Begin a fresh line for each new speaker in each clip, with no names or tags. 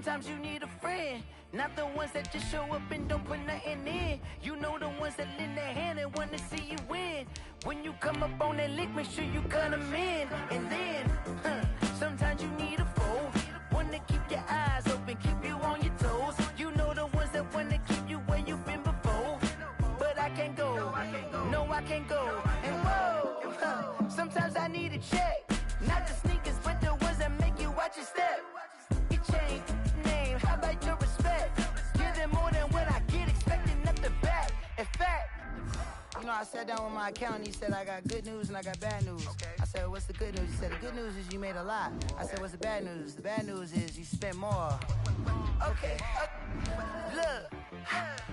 Sometimes you need a friend, not the ones that just show up and don't put nothing in. You know the ones that lend their hand and want to see you win. When you come up on that lick, make sure you cut them in. And then, sometimes you need a foe, one to keep your eyes open, keep you on your toes. You know the ones that want to keep you where you've been before. But I can't go, no I can't go. And whoa, sometimes I need a check. Not the sneakers, but the ones that make you watch your step. Your chain, name, how about your respect? Give them more than what I get, expecting nothing back. In fact, you know, I sat down with my accountant, he said, I got good news and I got bad news. Okay. I said, what's the good news? He said, the good news is you made a lot. I said, what's the bad news? The bad news is you spent more. Okay, look,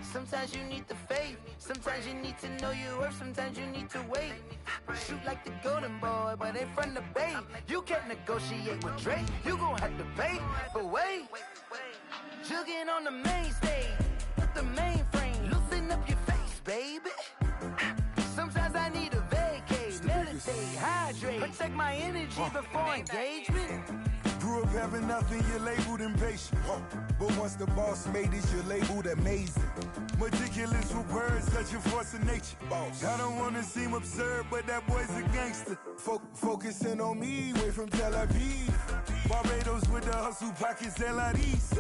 sometimes you need the faith, sometimes you need to know your worth, sometimes you need to wait. Shoot like the golden boy, but they from the bay. You can't negotiate with Drake, you gon' have to pay. But wait, jugging on the main stage, with the mainframe, loosen up your face, baby. Sometimes I need a vacate, meditate, hydrate, protect my energy before engagement.
Grew up having nothing, you're labeled impatient. But once the boss made it, you're labeled amazing. Meticulous with words, such a force of nature. I don't wanna seem absurd, but that boy's a gangster. Focusing on me, way from Tel Aviv. Barbados with the hustle pockets, LIDs.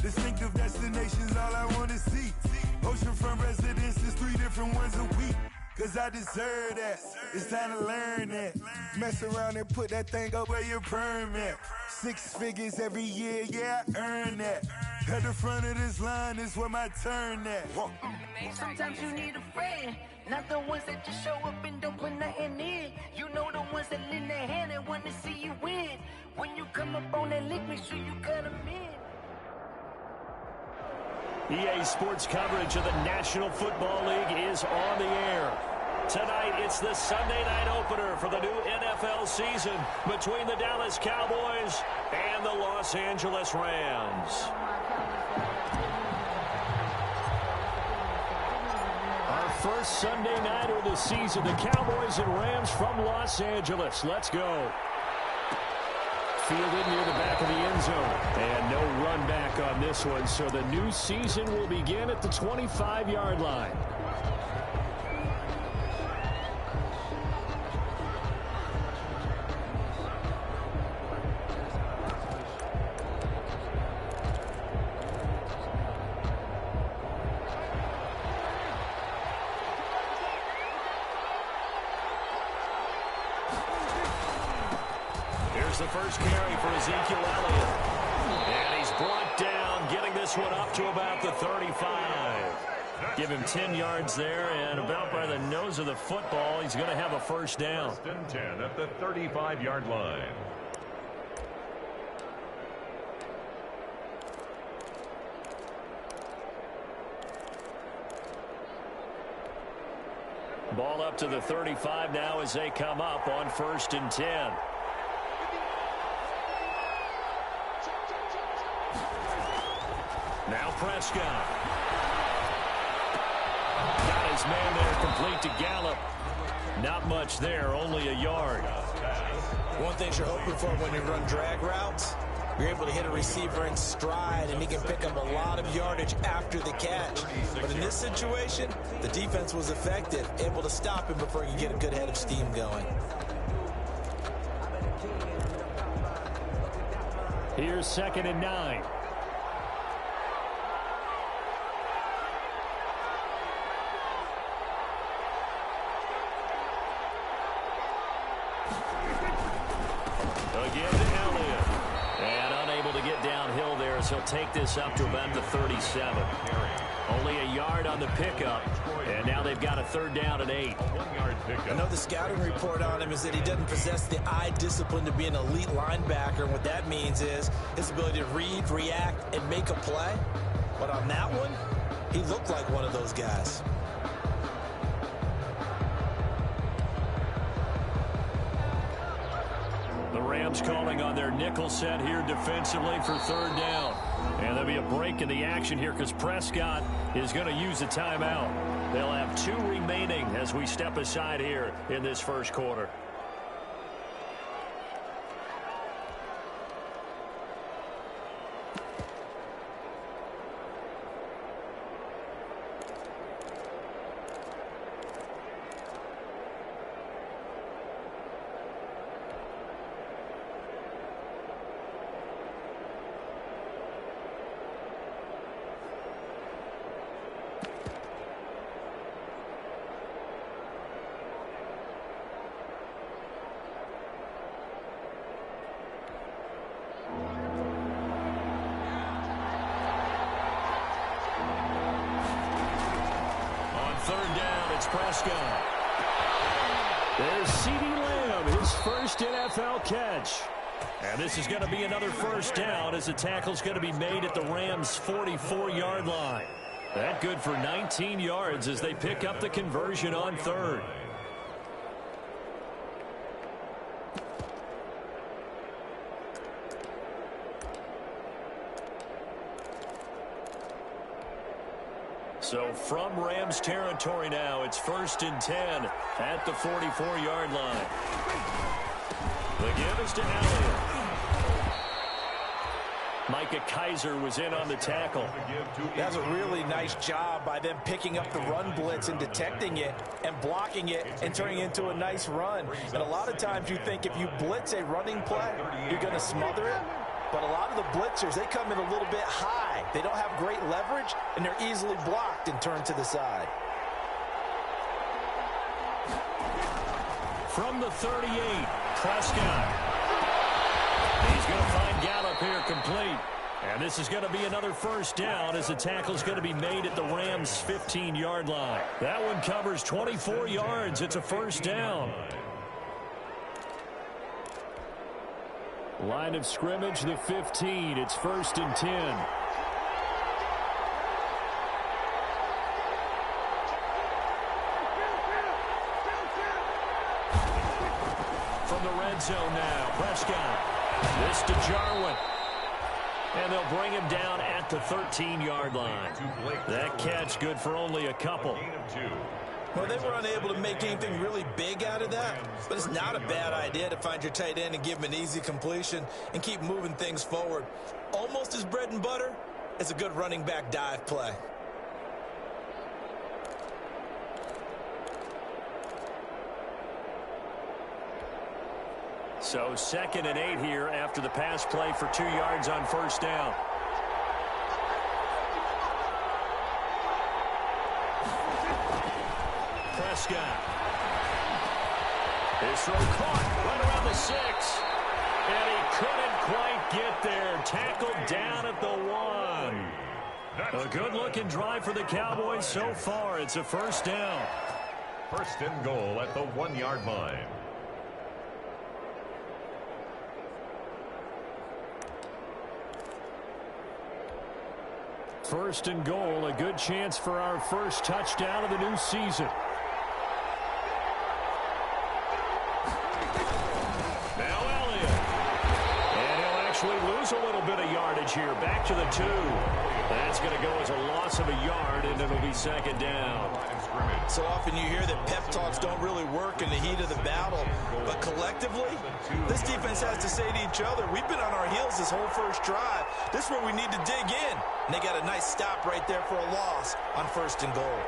Distinctive destinations, all I wanna see. Oceanfront residences, 3 different ones a week. Cause I deserve that, it's time to learn that. Mess around and put that thing up where your permit. 6 figures every year, yeah, I earn that. At the front of this line is where my turn at.
Sometimes you need a friend, not the ones that just show up and don't put nothing in. You know the ones that lend their hand and want to see you win. When you come up on that lick, make sure you cut them in.
EA Sports coverage of the National Football League is on the air. Tonight, it's the Sunday night opener for the new NFL season between the Dallas Cowboys and the Los Angeles Rams. Our first Sunday night of the season, the Cowboys and Rams from Los Angeles. Let's go. Fielded near the back of the end zone. And no run back on this one, so the new season will begin at the 25-yard line. The first carry for Ezekiel Elliott. And he's brought down, getting this one up to about the 35. Give him 10 yards there, and about by the nose of the football, he's going to have a first down.
10 at the 35-yard line.
Ball up to the 35 now as they come up on 1st and 10. Now Prescott. Got his man there, complete to Gallup. Not much there, only a yard.
One thing you're hoping for when you run drag routes, you're able to hit a receiver in stride, and he can pick up a lot of yardage after the catch. But in this situation, the defense was effective, able to stop him before he could get a good head of steam going.
Here's 2nd and 9. Again to Elliott. And unable to get downhill there as he'll take this up to about the 37. Only a yard on the pickup. And now they've got a 3rd down and 8.
I know the scouting report on him is that he doesn't possess the eye discipline to be an elite linebacker. And what that means is his ability to read, react, and make a play. But on that one, he looked like one of those guys.
The Rams calling on their nickel set here defensively for 3rd down. And there'll be a break in the action here because Prescott is going to use a timeout. They'll have 2 remaining as we step aside here in this first quarter. It's Prescott. There's CeeDee Lamb, his first NFL catch. And this is going to be another first down as the tackle's going to be made at the Rams' 44-yard line. That good for 19 yards as they pick up the conversion on third. So from Rams territory now, it's 1st and 10 at the 44-yard line. The give is to Elliott. Micah Kaiser was in on the tackle.
That's a really nice job by them picking up the run blitz and detecting it and blocking it and turning it into a nice run. And a lot of times you think if you blitz a running play, you're going to smother it. But a lot of the blitzers, they come in a little bit high. They don't have great leverage, and they're easily blocked and turned to the side.
From the 38, Prescott. He's going to find Gallup here complete. And this is going to be another first down as the tackle's going to be made at the Rams' 15-yard line. That one covers 24 yards. It's a first down. Line of scrimmage, the 15. It's 1st and 10. From the red zone now, Prescott. This to Jarwin. And they'll bring him down at the 13-yard line. That catch good for only a couple.
Well, they were unable to make anything really big out of that, but it's not a bad idea to find your tight end and give him an easy completion and keep moving things forward. Almost as bread and butter as a good running back dive play.
So 2nd and 8 here after the pass play for 2 yards on first down. Prescott. His throw caught right around the 6. And he couldn't quite get there. Tackled down at the 1. A good-looking drive for the Cowboys so far. It's a first down.
1st and goal at the 1-yard line.
First and goal, a good chance for our first touchdown of the new season. Now Elliott. And he'll actually lose a little bit of yardage here. Back to the 2. That's going to go as a loss of a yard, and it'll be 2nd down.
So often you hear that pep talks don't really work in the heat of the battle, but collectively, this defense has to say to each other, we've been on our heels this whole first drive. This is where we need to dig in. And they got a nice stop right there for a loss on 1st and goal.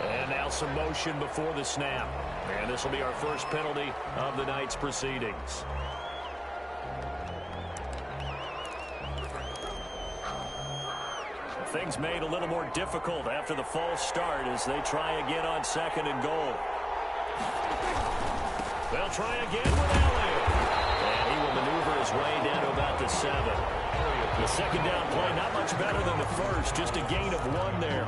And now some motion before the snap. And this will be our first penalty of the night's proceedings. Things made a little more difficult after the false start as they try again on 2nd and goal. They'll try again with Elliott. And he will maneuver his way down to about the 7. The 2nd down play, not much better than the first, just a gain of 1 there.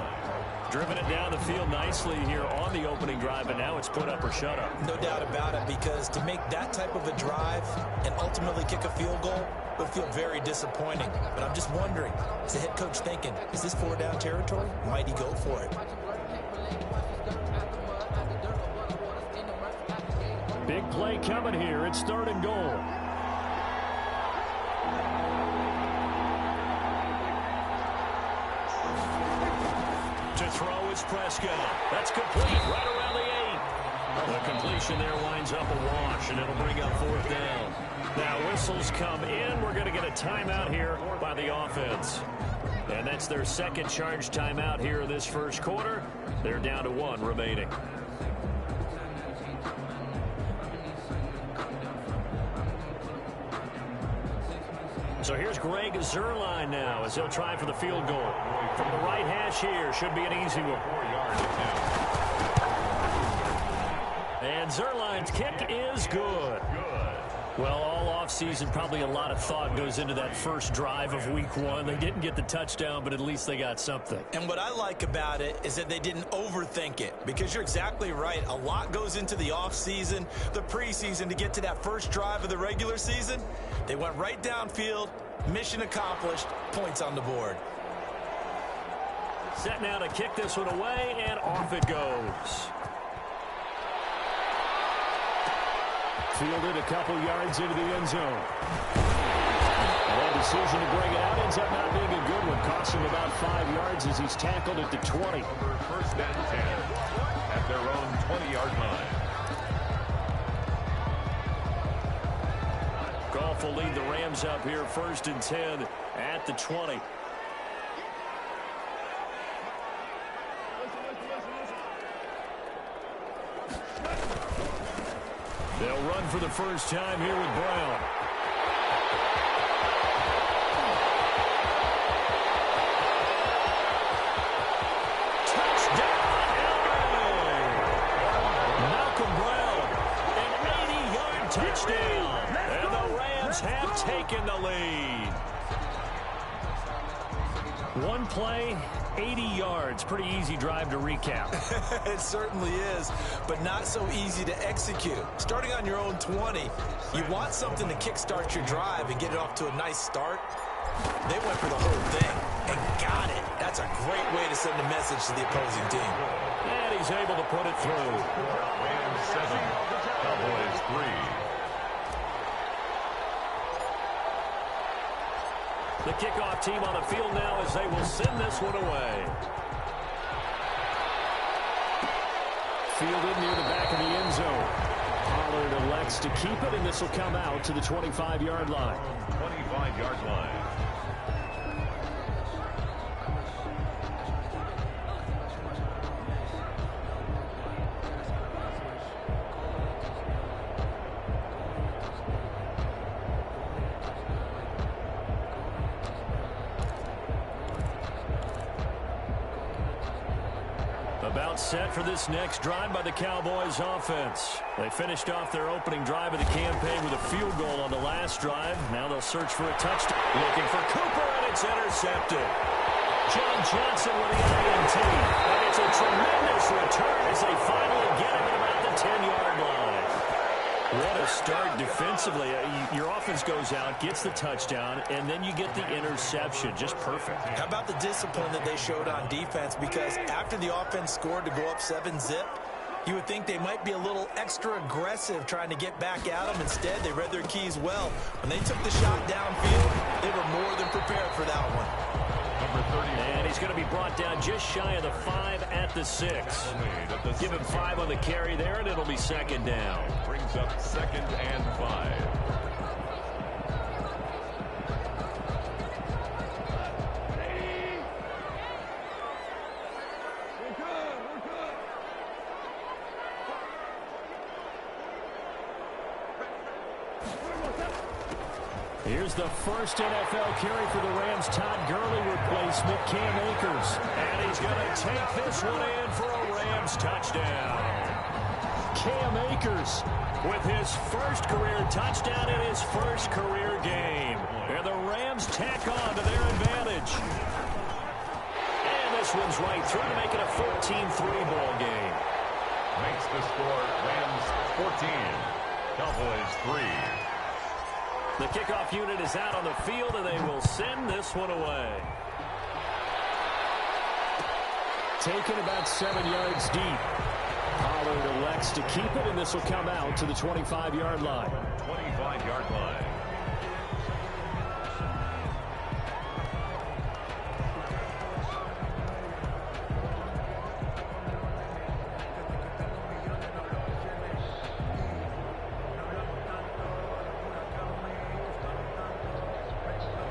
Driven it down the field nicely here on the opening drive, and now it's put up or shut up.
No doubt about it, because to make that type of a drive and ultimately kick a field goal would feel very disappointing. But I'm just wondering, is the head coach thinking, is this 4-down territory? Might he go for it?
Big play coming here. It's 3rd and goal. To throw is Prescott. That's complete right around the 8. The completion there winds up a wash, and it'll bring up 4th down. Now whistles come in. We're going to get a timeout here by the offense. And that's their 2nd charge timeout here in this first quarter. They're down to 1 remaining. So here's Greg Zuerlein now as he'll try for the field goal. From the right hash here, should be an easy one. And Zuerlein's kick is good. Well, all offseason, probably a lot of thought goes into that first drive of week one. They didn't get the touchdown, but at least they got something.
And what I like about it is that they didn't overthink it, because you're exactly right. A lot goes into the offseason, the preseason, to get to that first drive of the regular season. They went right downfield, mission accomplished, points on the board.
Set now to kick this one away, and off it goes. Fielded a couple yards into the end zone. That decision to bring it out ends up not being a good one. Cost him about 5 yards as he's tackled at the 20.
First and 10 at their own 20-yard line.
Goff will lead the Rams up here, 1st and 10 at the 20. They'll run for the first time here with Brown. Touchdown, LA! Malcolm Brown, an 80-yard touchdown. And the Rams have taken the lead. One play, 80 yards. Pretty easy drive to recap.
It certainly is, but not so easy to execute. Starting on your own 20, you want something to kickstart your drive and get it off to a nice start. They went for the whole thing and got it. That's a great way to send a message to the opposing team.
And he's able to put it through.
Rams 7, Cowboys 3.
The kickoff team on the field now as they will send this one away. Fielded near the back of the end zone. Pollard elects to keep it, and this will come out to the 25-yard line.
25-yard line.
About set for this next drive by the Cowboys offense. They finished off their opening drive of the campaign with a field goal on the last drive. Now they'll search for a touchdown. Looking for Cooper, and it's intercepted. John Johnson with the INT. And it's a tremendous return as they finally get him at about the 10-yard line. What a start defensively. Your offense goes out, gets the touchdown, and then you get the interception. Just perfect.
How about the discipline that they showed on defense? Because after the offense scored to go up 7-zip, you would think they might be a little extra aggressive trying to get back at them. Instead, they read their keys well. When they took the shot downfield, they were more than prepared for that one.
And he's going to be brought down just shy of the 5 at the 6. Give him 5 on the carry there, and it'll be 2nd down.
Brings up 2nd and 5.
Here's the first NFL carry for the Rams. Todd Gurley replacement, Cam Akers. And he's going to take this one in for a Rams touchdown. Cam Akers with his first career touchdown in his first career game. And the Rams tack on to their advantage. And this one's right through to make it a 14-3 ball game.
Makes the score Rams 14, Cowboys 3.
The kickoff unit is out on the field, and they will send this one away. Taken about 7 yards deep. Pollard elects to keep it, and this will come out to the 25-yard line.
25-yard line.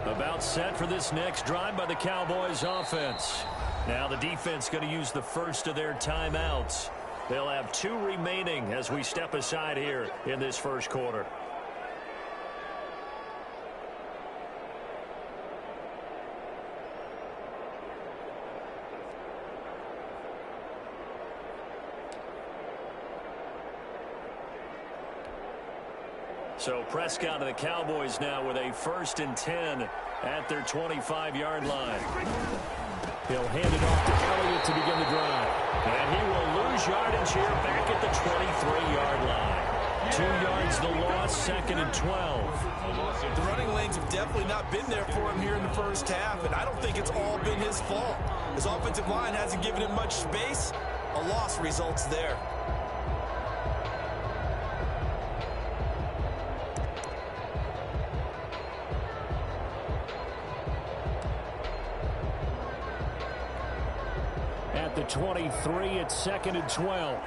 About set for this next drive by the Cowboys offense. Now the defense going to use the first of their timeouts. They'll have 2 remaining as we step aside here in this first quarter. So Prescott of the Cowboys now with a 1st and 10 at their 25-yard line. He'll hand it off to Elliott to begin the drive. And he will lose yardage here back at the 23-yard line. 2 yards the loss, 2nd and 12.
The running lanes have definitely not been there for him here in the first half, and I don't think it's all been his fault. His offensive line hasn't given him much space. A loss results there.
At the 23, it's 2nd and 12.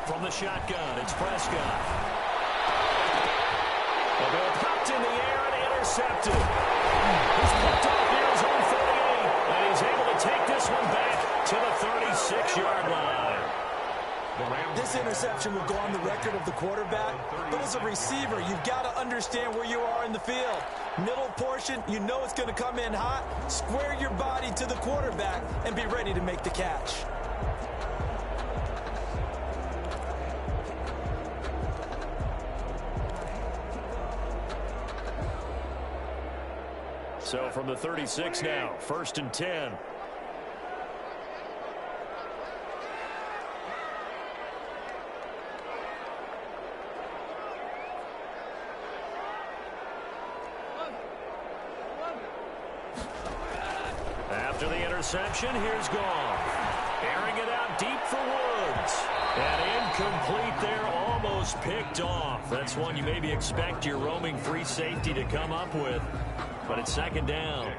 From the shotgun, it's Prescott. The ball popped in the air and intercepted. He's picked off near his own 48, and he's able to take this one back to the 36-yard line.
This interception will go on the record of the quarterback, but as a receiver, you've got to understand where you are in the field. Middle portion, you know it's going to come in hot. Square your body to the quarterback and be ready to make the catch.
So from the 36 now, 1st and 10. After the interception, here's Goff. Airing it out deep for Woods. And incomplete there, almost picked off. That's one you maybe expect your roaming free safety to come up with. But it's 2nd down.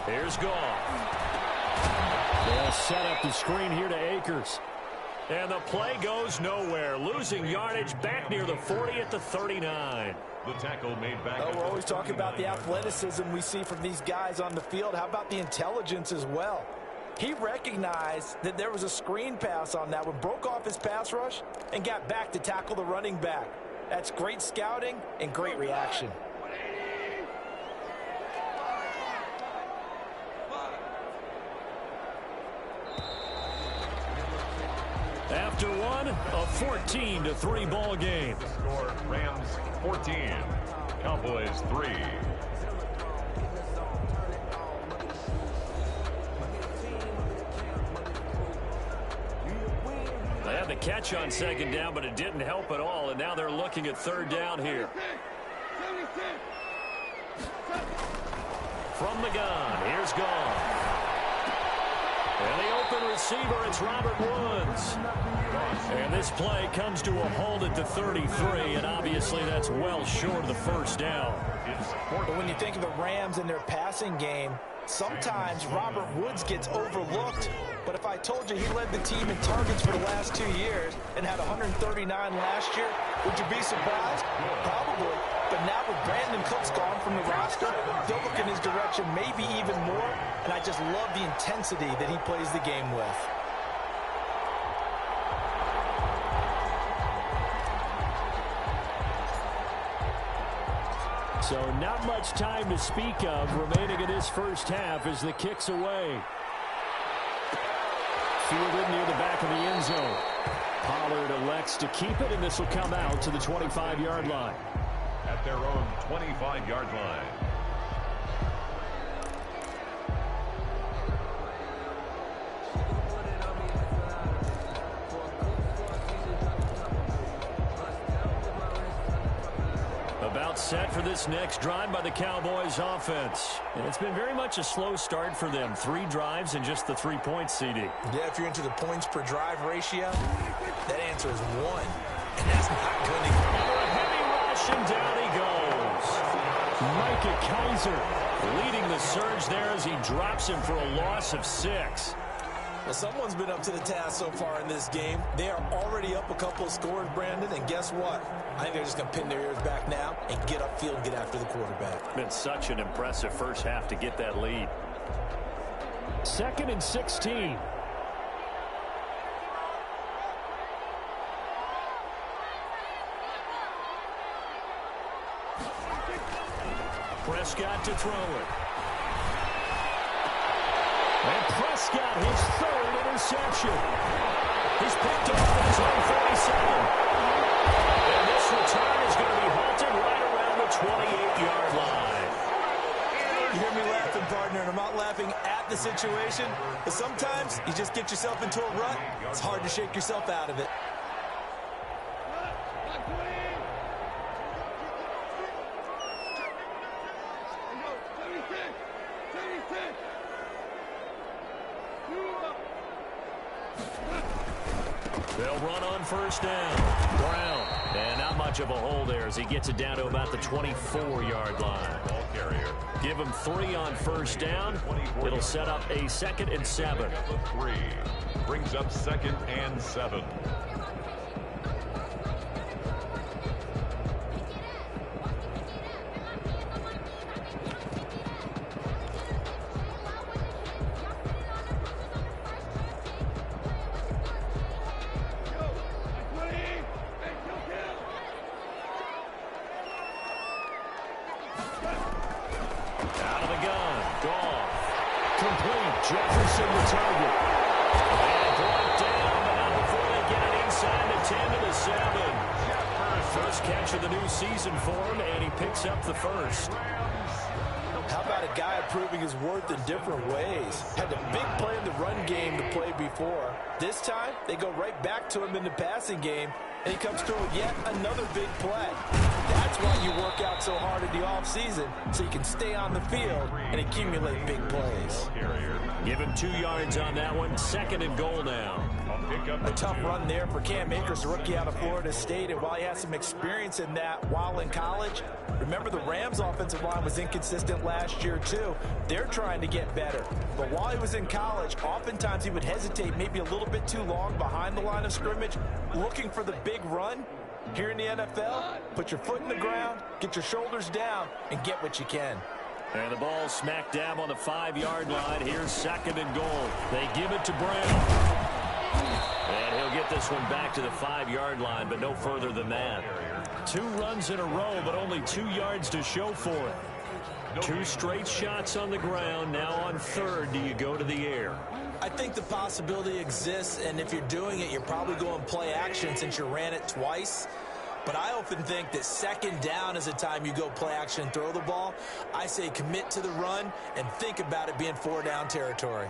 Here's Goff. They'll set up the screen here to Akers. And the play goes nowhere. Losing yardage back near the 40 at the 39.
The tackle made back.
We're always talking about the athleticism we see from these guys on the field. How about the intelligence as well? He recognized that there was a screen pass on that one, broke off his pass rush, and got back to tackle the running back. That's great scouting and great reaction.
After one, a 14-3 ball game.
Score Rams 14, Cowboys 3.
They had the catch on 2nd down, but it didn't help at all, and now they're looking at 3rd down here. From the gun, here's Goff. And the open receiver, it's Robert Woods. And this play comes to a halt at the 33, and obviously that's well short of the 1st down.
But when you think of the Rams and their passing game, sometimes Robert Woods gets overlooked. But if I told you he led the team in targets for the last 2 years and had 139 last year, would you be surprised? Probably. But now with Brandon Cooks gone from the roster, they'll look in his direction maybe even more. And I just love the intensity that he plays the game with.
So not much time to speak of remaining in this first half as the kick's away. Fielded near the back of the end zone. Pollard elects to keep it, and this will come out to the 25-yard line.
At their own 25-yard line.
About set for this next drive by the Cowboys offense. And it's been very much a slow start for them. 3 drives and just the 3 points, CD.
Yeah, if you're into the points per drive ratio, that answer is 1. And that's not going to go.
A heavy rush, and down he goes. Micah Kaiser leading the surge there as he drops him for a loss of 6.
Well, someone's been up to the task so far in this game. They are already up a couple of scores, Brandon, and guess what? I think they're just going to pin their ears back now and get upfield and get after the quarterback.
Been such an impressive first half to get that lead. 2nd and 16. Prescott to throw it. And Prescott, his 3rd interception. He's picked off at his own 47. And this return is going to be halted right around the 28-yard line.
You hear me laughing, partner, and I'm not laughing at the situation, but sometimes you just get yourself into a rut. It's hard to shake yourself out of it.
They'll run on first down. Brown. And not much of a hole there as he gets it down to about the 24-yard line.
Ball carrier.
Give him 3 on first down. It'll set up a 2nd and 7.
3. Brings up 2nd and 7.
Jefferson the target. And brought down, but not before they get it inside the 10 to the 7. First catch of the new season for him, and he picks up the first.
How about a guy proving his worth in different ways? Had the big play in the run game to play before. This time, they go right back to him in the passing game, and he comes through with yet another big play. That's why you work out so hard in the offseason, so you can stay on the field and accumulate big plays.
Give him 2 yards on that one. 2nd and goal now.
A tough run there for Cam Akers, a rookie out of Florida State, and while he has some experience in that while in college, remember the Rams' offensive line was inconsistent last year too. They're trying to get better. But while he was in college, oftentimes he would hesitate maybe a little bit too long behind the line of scrimmage, looking for the big run. Here in the NFL, put your foot in the ground, get your shoulders down, and get what you can.
And the ball smack dab on the 5-yard line. Here's 2nd and goal. They give it to Brown. And he'll get this one back to the 5-yard line, but no further than that. 2 runs in a row, but only 2 yards to show for it. 2 straight shots on the ground. Now on 3rd, do you go to the air?
I think the possibility exists, and if you're doing it, you're probably going play action since you ran it twice. But I often think that 2nd down is the time you go play action and throw the ball. I say commit to the run and think about it being 4-down territory.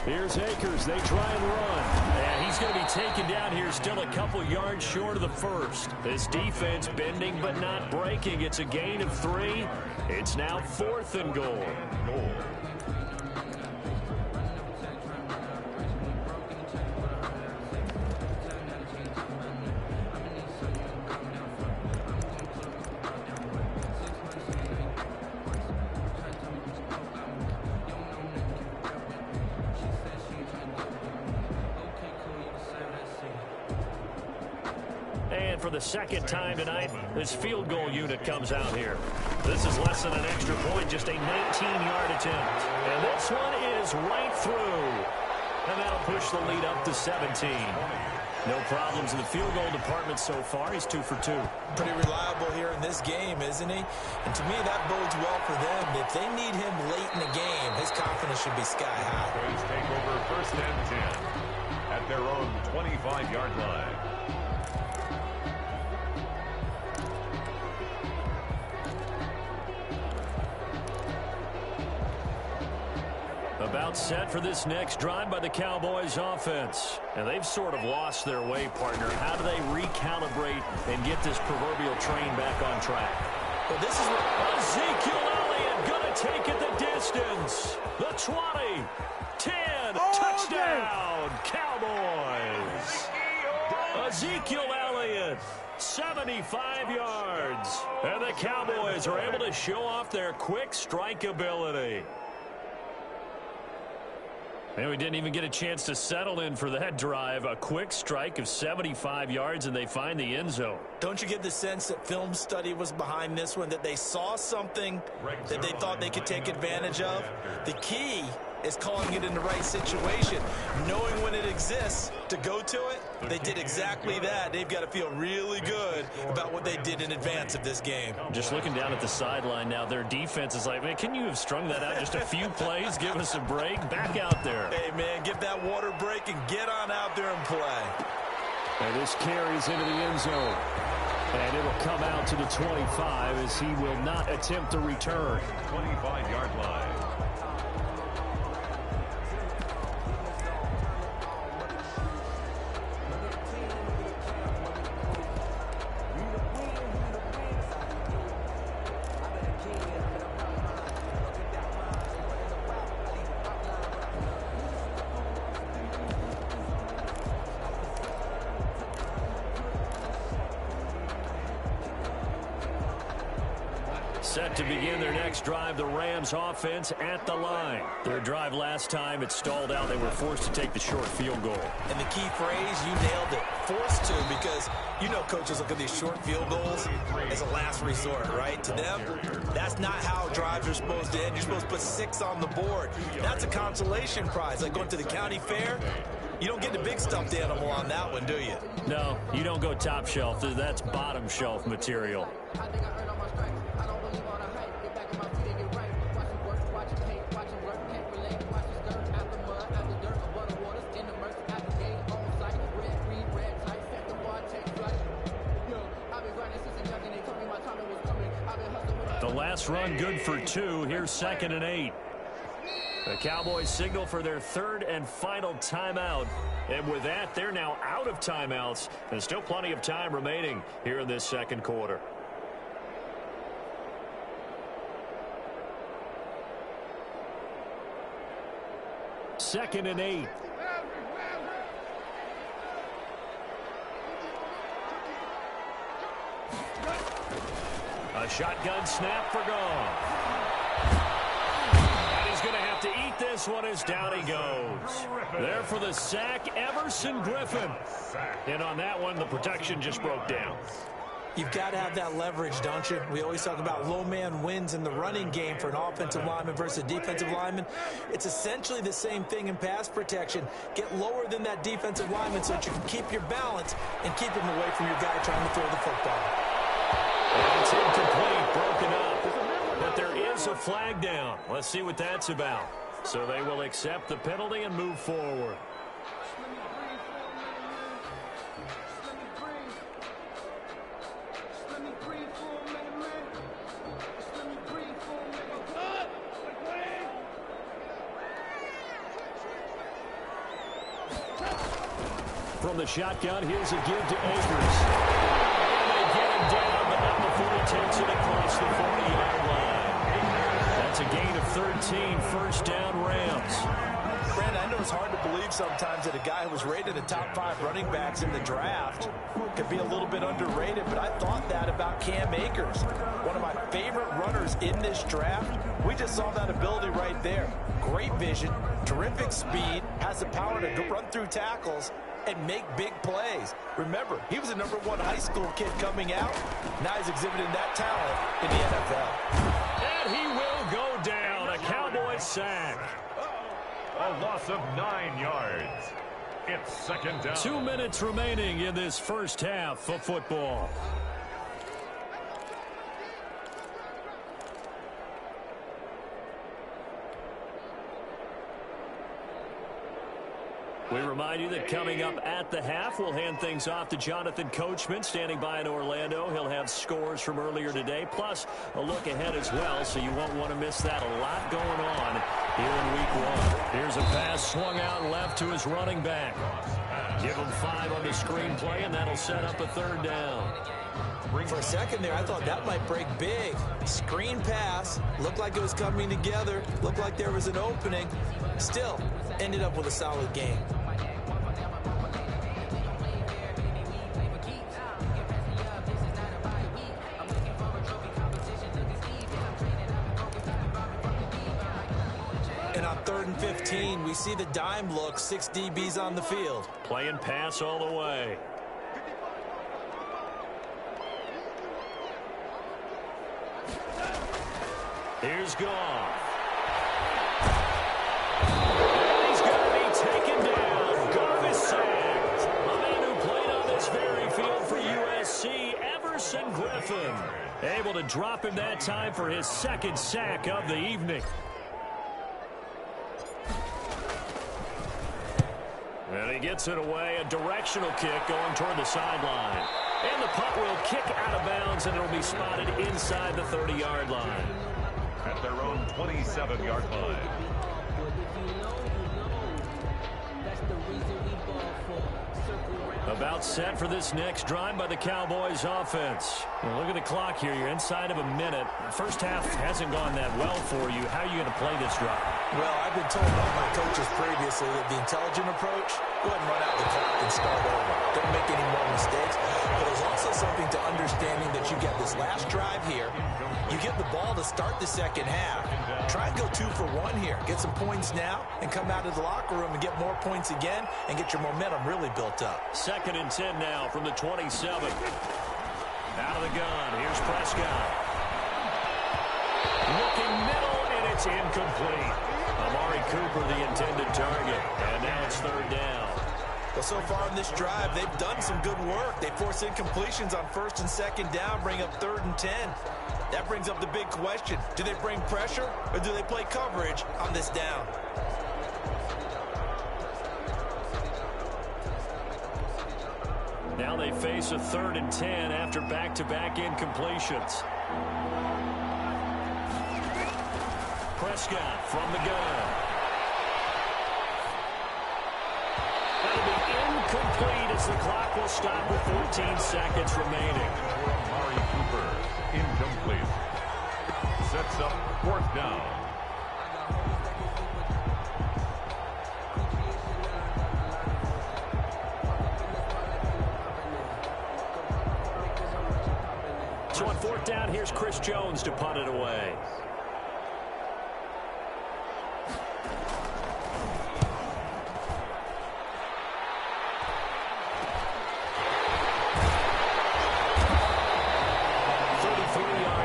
Here's Akers. They try and run. And he's going to be taken down here, still a couple yards short of the first. This defense bending but not breaking. It's a gain of 3. It's now 4th and goal. And for the 2nd time tonight, this field goal unit comes out here. This is less than an extra point, just a 19-yard attempt. And this one is right through. And that'll push the lead up to 17. No problems in the field goal department so far. He's 2 for 2.
Pretty reliable here in this game, isn't he? And to me, that bodes well for them. If they need him late in the game, his confidence should be sky high.
Boys take over 1st and 10 at their own 25-yard line.
About set for this next drive by the Cowboys offense. And they've sort of lost their way, partner. How do they recalibrate and get this proverbial train back on track?
Well, this is what
Ezekiel Elliott going to take it the distance. The 20, 10, touchdown, Cowboys. Ezekiel Elliott 11. 75 yards. And the Cowboys are able to show off their quick strike ability. And we didn't even get a chance to settle in for that drive. A quick strike of 75 yards, and they find the end zone.
Don't you get the sense that film study was behind this one, that they saw something that they thought they could take advantage of? The key is calling it in the right situation, knowing when it exists to go to it. They did exactly that. They've got to feel really good about what they did in advance of this game.
Just looking down at the sideline now, their defense is like, man, can you have strung that out just a few plays? Give us a break. Back out there.
Hey, man, give that water break and get on out there and play.
And this carries into the end zone. And it'll come out to the 25 as he will not attempt to return.
25-yard line.
Set to begin their next drive, the Rams offense at the line. Their drive last time, it stalled out. They were forced to take the short field goal.
And the key phrase, you nailed it, forced to, because you know coaches look at these short field goals as a last resort, right? To them, that's not how drives are supposed to end. You're supposed to put 6 on the board. That's a consolation prize, like going to the county fair. You don't get the big stuffed animal on that one, do you?
No, you don't go top shelf. That's bottom shelf material. The last run good for 2. Here's 2nd and 8. The Cowboys signal for their 3rd and final timeout. And with that, they're now out of timeouts. There's still plenty of time remaining here in this second quarter. Second and 8. A shotgun snap for gone. And he's going to have to eat this one as down he goes. There for the sack, Everson Griffin. And on that one, the protection just broke down.
You've got to have that leverage, don't you? We always talk about low man wins in the running game for an offensive lineman versus a defensive lineman. It's essentially the same thing in pass protection. Get lower than that defensive lineman so that you can keep your balance and keep him away from your guy trying to throw the football.
And it's incomplete, broken up. But there is a flag down. Let's see what that's about. So they will accept the penalty and move forward. From the shotgun, here's a give to Akers. And they get him down, but not before he takes it across the 40-yard line. That's a gain of 13, first down Rams.
Brandon, I know it's hard to believe sometimes that a guy who was rated the top 5 running backs in the draft could be a little bit underrated, but I thought that about Cam Akers, one of my favorite runners in this draft. We just saw that ability right there. Great vision, terrific speed, has the power to run through tackles and make big plays. Remember, he was a #1 high school kid coming out. Now he's exhibiting that talent in the NFL.
And he will go down. A Cowboy sack.
A loss of 9 yards. It's second down.
2 minutes remaining in this first half of football. We remind you that coming up at the half, we'll hand things off to Jonathan Coachman, standing by in Orlando. He'll have scores from earlier today, plus a look ahead as well, so you won't want to miss that. A lot going on here in week 1. Here's a pass swung out left to his running back. Give him 5 on the screen play, and that'll set up a 3rd down.
For a second there, I thought that might break big. Screen pass, looked like it was coming together, looked like there was an opening. Still, ended up with a solid game. 3rd and 15. We see the dime look, 6 DBs on the field.
Playing pass all the way. Here's Goff. And he's going to be taken down. Goff is sacked. A man who played on this very field for USC, Everson Griffin. Able to drop him that time for his 2nd sack of the evening. And he gets it away. A directional kick going toward the sideline. And the punt will kick out of bounds, and it will be spotted inside the 30-yard line.
At their own 27-yard line.
About set for this next drive by the Cowboys offense. Well, look at the clock here. You're inside of a minute. First half hasn't gone that well for you. How are you going to play this drive?
Well, I've been told by my coaches previously that the intelligent approach, go ahead and run out the clock and start over. Don't make any more mistakes. But there's also something to understanding that you get this last drive here. You get the ball to start the second half. Try and go 2 for 1 here. Get some points now and come out of the locker room and get more points again and get your momentum really built up.
2nd and 10 now from the 27. Out of the gun. Here's Prescott. Looking middle, and it's incomplete. Amari Cooper, the intended target. And now it's 3rd down.
Well, so far in this drive, they've done some good work. They force incompletions on 1st and 2nd down, bring up 3rd and 10. That brings up the big question. Do they bring pressure, or do they play coverage on this down?
Now they face a 3rd and 10 after back-to-back incompletions. Prescott from the gun. That'll be incomplete as the clock will stop with 14 seconds remaining.
Amari Cooper, incomplete. Sets up 4th down.
So on 4th down, here's Chris Jones to punt it away.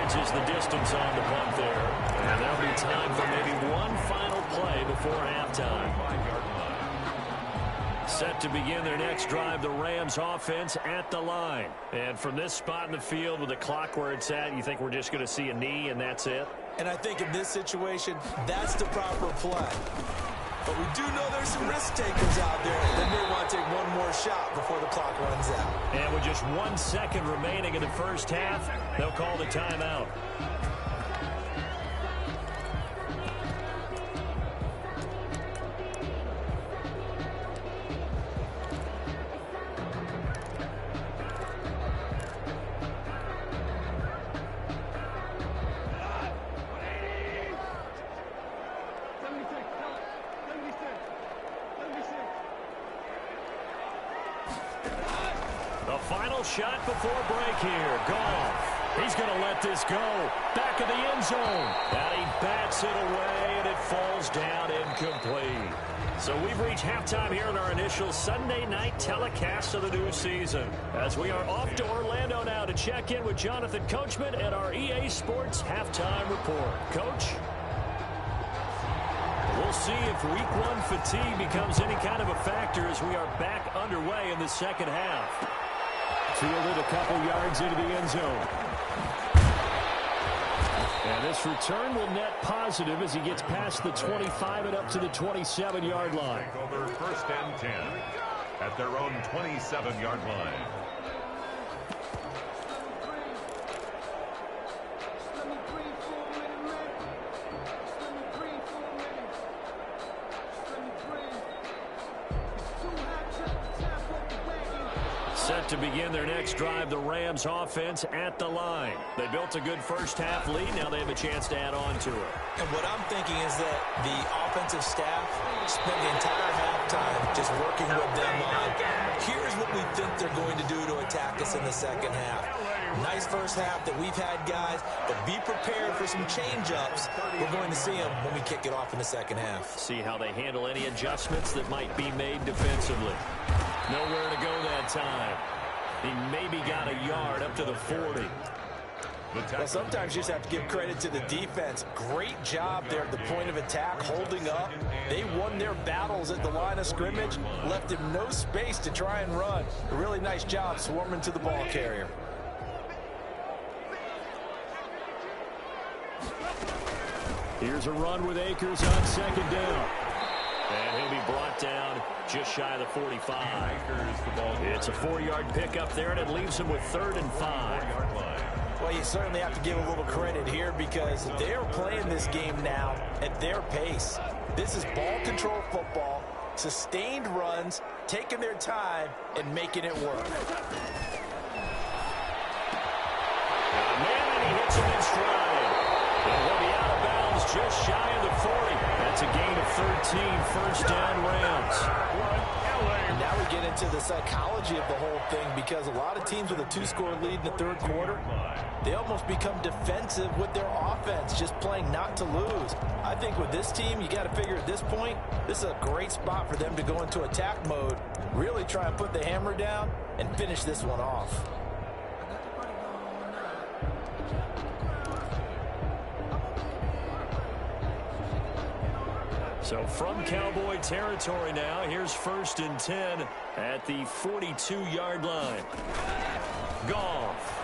Is the distance on the punt there. And there'll be time for maybe one final play before halftime. Set to begin their next drive, the Rams offense at the line. And from this spot in the field with the clock where it's at, you think we're just going to see a knee and that's it?
And I think in this situation, that's the proper play. But we do know there's some risk takers out there that may want to take one more shot before the clock runs out.
And with just 1 second remaining in the first half, they'll call the timeout. Shot before break here. Goff. He's going to let this go. Back of the end zone. And he bats it away, and it falls down incomplete. So we've reached halftime here in our initial Sunday night telecast of the new season. As we are off to Orlando now to check in with Jonathan Coachman and our EA Sports halftime report. Coach? We'll see if week 1 fatigue becomes any kind of a factor as we are back underway in the second half. Fielded a couple yards into the end zone. And this return will net positive as he gets past the 25 and up to the 27-yard line.
Over 1st and 10 at their own 27-yard line.
Set to begin their next drive, the Rams offense at the line. They built a good first half lead. Now they have a chance to add on to it.
And what I'm thinking is that the offensive staff spent the entire halftime just working with them on Here's what we think they're going to do to attack us in the second half. Nice first half that we've had, guys, but be prepared for some change-ups. We're going to see them when we kick it off in the second half.
See how they handle any adjustments that might be made defensively. Nowhere to go that time. He maybe got a yard up to the 40.
Well, sometimes you just have to give credit to the defense. Great job there at the point of attack, holding up. They won their battles at the line of scrimmage, left him no space to try and run. A really nice job swarming to the ball carrier.
Here's a run with Akers on second down. And he'll be brought down just shy of the 45. It's a 4-yard pickup there, and it leaves him with 3rd and 5.
Well, you certainly have to give a little credit here because they're playing this game now at their pace. This is ball control football, sustained runs, taking their time, and making it work.
Man, and he hits him in stride. And he'll be out of bounds just shy of the 40. That's a gain of 13, first down Rams.
And now we get into the psychology of the whole thing because a lot of teams with a 2-score lead in the third quarter, they almost become defensive with their offense, just playing not to lose. I think with this team, you got to figure at this point, this is a great spot for them to go into attack mode, really try and put the hammer down and finish this one off.
So from Cowboy territory now, here's 1st and 10 at the 42-yard line. Goff.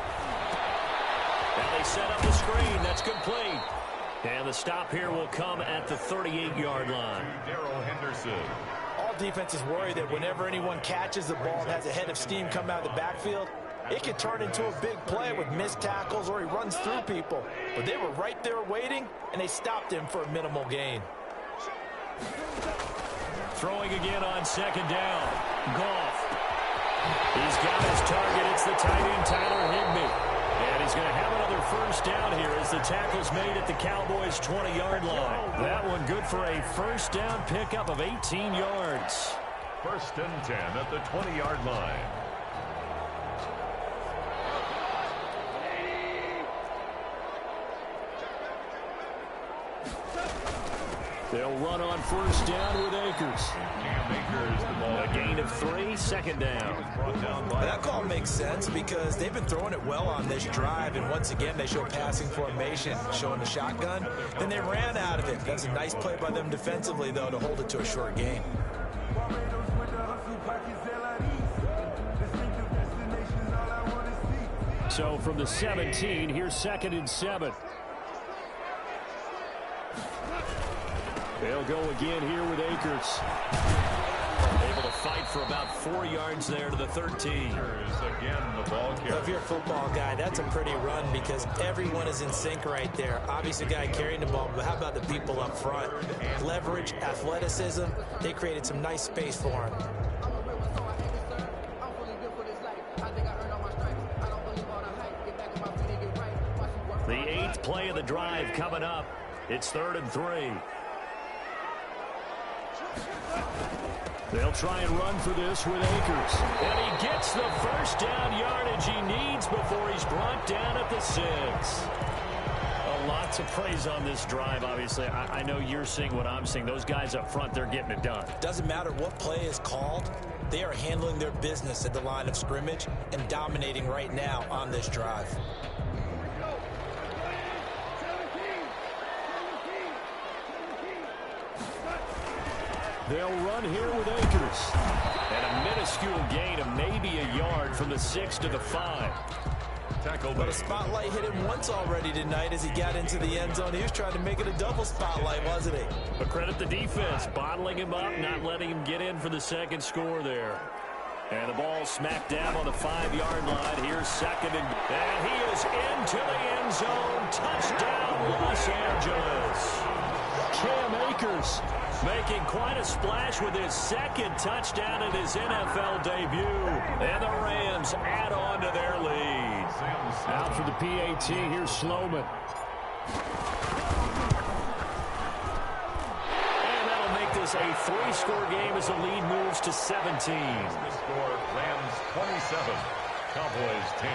And they set up the screen. That's complete. And the stop here will come at the 38-yard line.
All defenses worry that whenever anyone catches the ball and has a head of steam come out of the backfield, it can turn into a big play with missed tackles or he runs through people. But they were right there waiting, and they stopped him for a minimal gain.
Throwing again on second down. Goff. He's got his target. It's the tight end, Tyler Higbee. And he's going to have another first down here as the tackle's made at the Cowboys' 20-yard line. That one good for a first down pickup of 18 yards.
1st and 10 at the 20-yard line.
They'll run on first down with Akers. A gain of 3, second down.
That call makes sense because they've been throwing it well on this drive, and once again they show passing formation, showing the shotgun. Then they ran out of it. That's a nice play by them defensively, though, to hold it to a short gain.
So from the 17, here's 2nd and 7. They'll go again here with Akers. Able to fight for about 4 yards there to the 13.
If you're a football guy, that's a pretty run because everyone is in sync right there. Obviously, a guy carrying the ball, but how about the people up front? Leverage, athleticism, they created some nice space for him.
The 8th play of the drive coming up. It's 3rd and 3. They'll try and run for this with Akers. And he gets the first down yardage he needs before he's brought down at the 6. A lot to praise on this drive, obviously. I know you're seeing what I'm seeing. Those guys up front, they're getting it done.
Doesn't matter what play is called. They are handling their business at the line of scrimmage and dominating right now on this drive.
They'll run here with Akers. And a minuscule gain of maybe a yard from the 6 to the 5.
But a spotlight hit him once already tonight as he got into the end zone. He was trying to make it a double spotlight, wasn't he?
But credit the defense, bottling him up, not letting him get in for the second score there. And the ball smack dab on the 5-yard line. Here's 2nd and he is into the end zone. Touchdown, Los Angeles. Cam Akers making quite a splash with his 2nd touchdown in his NFL debut. And the Rams add on to their lead. Out for the PAT, here's Sloman. And that'll make this Cowboys a 3-score game as the lead moves to 17.
The score, Rams 27, Cowboys 10.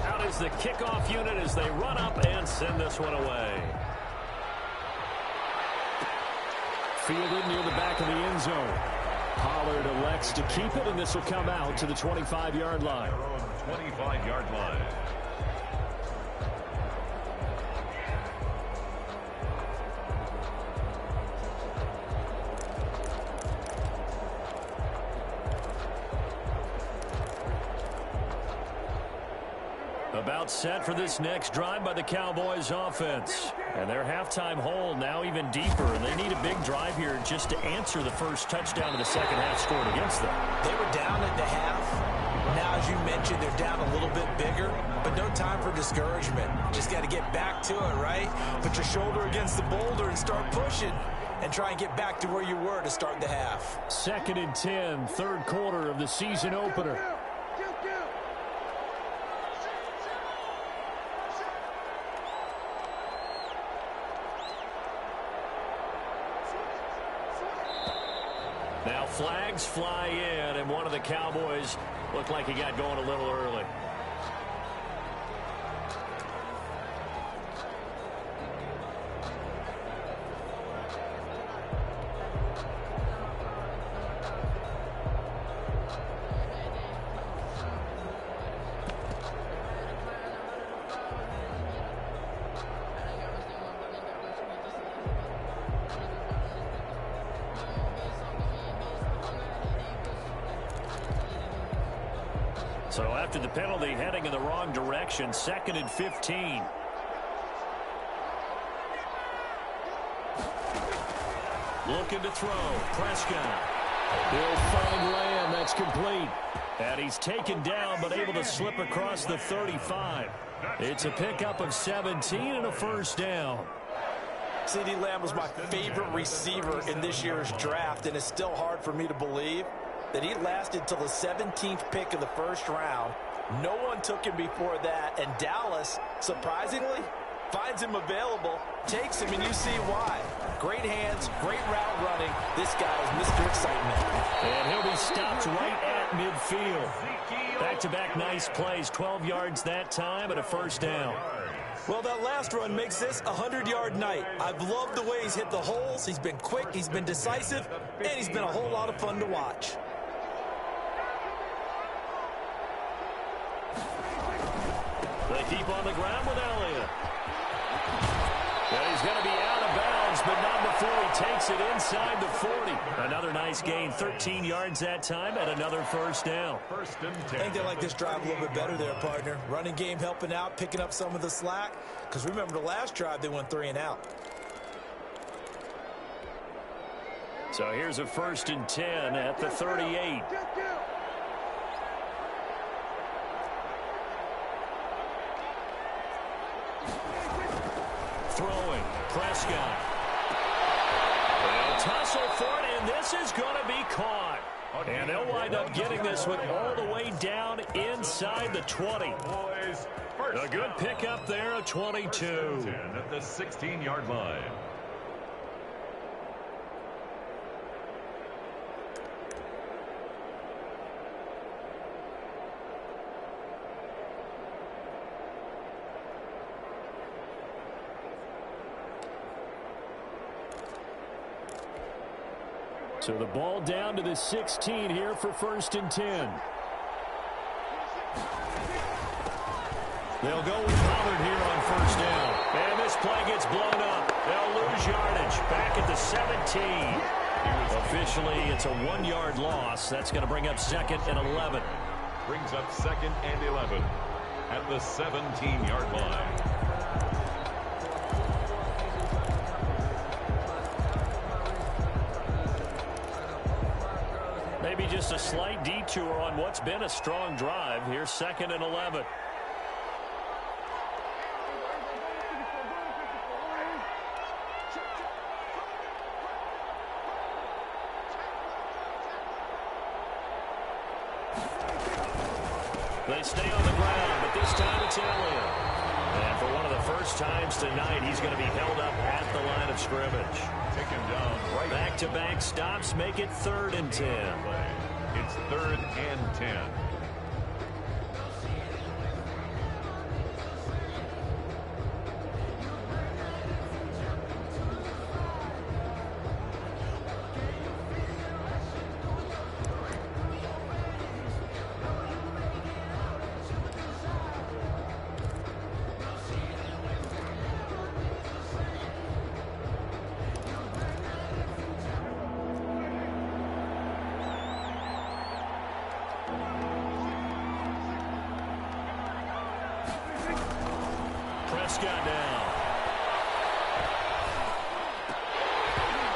Out is the kickoff unit as they run up and send this one away. Fielded near the back of the end zone. Pollard elects to keep it, and this will come out to the 25-yard line.
Their own 25-yard line.
About set for this next drive by the Cowboys offense. And their halftime hole now even deeper. And they need a big drive here just to answer the first touchdown of the second half scored against them.
They were down at the half. Now, as you mentioned, they're down a little bit bigger, but no time for discouragement. Just got to get back to it, right? Put your shoulder against the boulder and start pushing and try and get back to where you were to start the half.
2nd and 10, third quarter of the season opener. Now flags fly in, and one of the Cowboys looked like he got going a little early. So after the penalty, heading in the wrong direction, 2nd and 15. Looking to throw. Prescott. He'll find Lamb. That's complete. And he's taken down, but able to slip across the 35. It's a pickup of 17 and a first down.
CeeDee Lamb was my favorite receiver in this year's draft, and it's still hard for me to believe that he lasted till the 17th pick of the first round. No one took him before that, and Dallas, surprisingly, finds him available, takes him, and you see why. Great hands, great route running. This guy is Mr. Excitement.
And he'll be stopped right at midfield. Back-to-back nice plays, 12 yards that time and a first down.
Well, that last run makes this a 100-yard night. I've loved the way he's hit the holes. He's been quick, he's been decisive, and he's been a whole lot of fun to watch.
They keep on the ground with Elliott. Well, he's going to be out of bounds, but not before he takes it inside the 40. Another nice gain, 13 yards that time, and another first down.
1st and 10.
I think they like this drive a little bit better there, partner. Running game helping out, picking up some of the slack. Because remember, the last drive, they went 3 and out.
So here's a 1st and 10 at the 38. Throwing, Prescott. They'll tussle for it, and this is going to be caught. And they'll wind up getting this one all the way down inside the 20. A good pickup there, a 22.
At the 16-yard line.
So the ball down to the 16 here for 1st and 10. They'll go with Pollard here on 1st down. And this play gets blown up. They'll lose yardage back at the 17. Officially, it's a 1-yard loss. That's going to bring up 2nd and 11.
Brings up 2nd and 11 at the 17-yard line.
Maybe just a slight detour on what's been a strong drive. Here's 2nd and 11. They stay on the ground, but this time it's Elliott. And for one of the first times tonight, he's going to be held up at the line of scrimmage.
Taken down right.
Back-to-back stops make it 3rd and 10.
It's 3rd and 10.
Prescott now.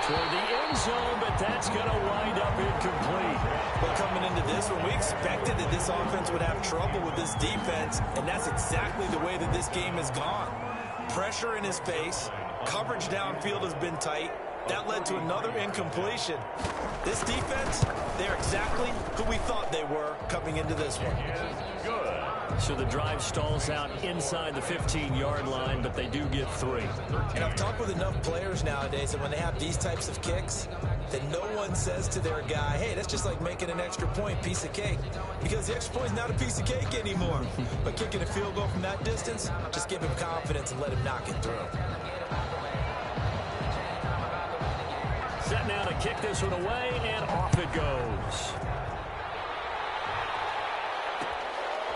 Toward the end zone, but that's going to wind up incomplete.
But coming into this one, we expected that this offense would have trouble with this defense, and that's exactly the way that this game has gone. Pressure in his face. Coverage downfield has been tight. That led to another incompletion. This defense, they're exactly who we thought they were coming into this one.
Good.
So the drive stalls out inside the 15-yard line, but they do get 3.
And I've talked with enough players nowadays that when they have these types of kicks, that no one says to their guy, hey, that's just like making an extra point, piece of cake. Because the extra point is not a piece of cake anymore. But kicking a field goal from that distance, just give him confidence and let him knock it through.
Set now to kick this one away, and off it goes.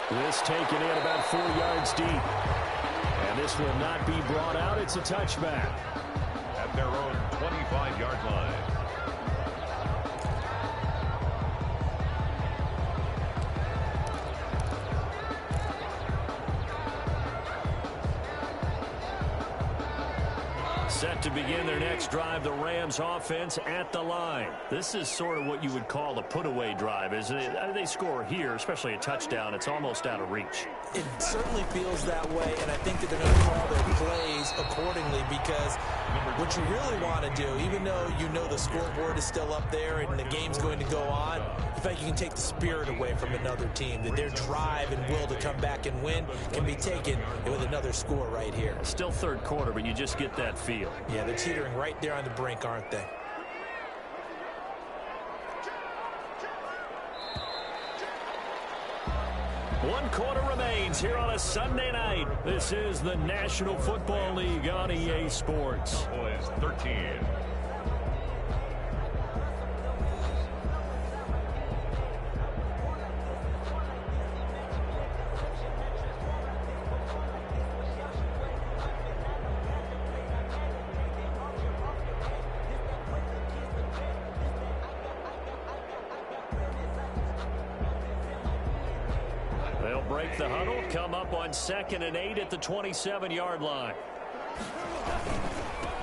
This taken in about 4 yards deep. And this will not be brought out. It's a touchback.
At their own 25-yard line.
Set to begin their next drive, the Rams offense at the line. This is sort of what you would call a put-away drive, isn't it? They score here, especially a touchdown. It's almost out of reach.
It certainly feels that way, and I think that they're going to call their plays accordingly because what you really want to do, even though you know the scoreboard is still up there and the game's going to go on, in fact, you can take the spirit away from another team, that their drive and will to come back and win can be taken with another score right here.
Still 3rd quarter, but you just get that feel.
Yeah, they're teetering right there on the brink, aren't they?
One quarter remains here on a Sunday night. This is the National Football League on EA Sports.
Boys 13.
They'll break the huddle, come up on 2nd and 8 at the 27-yard line.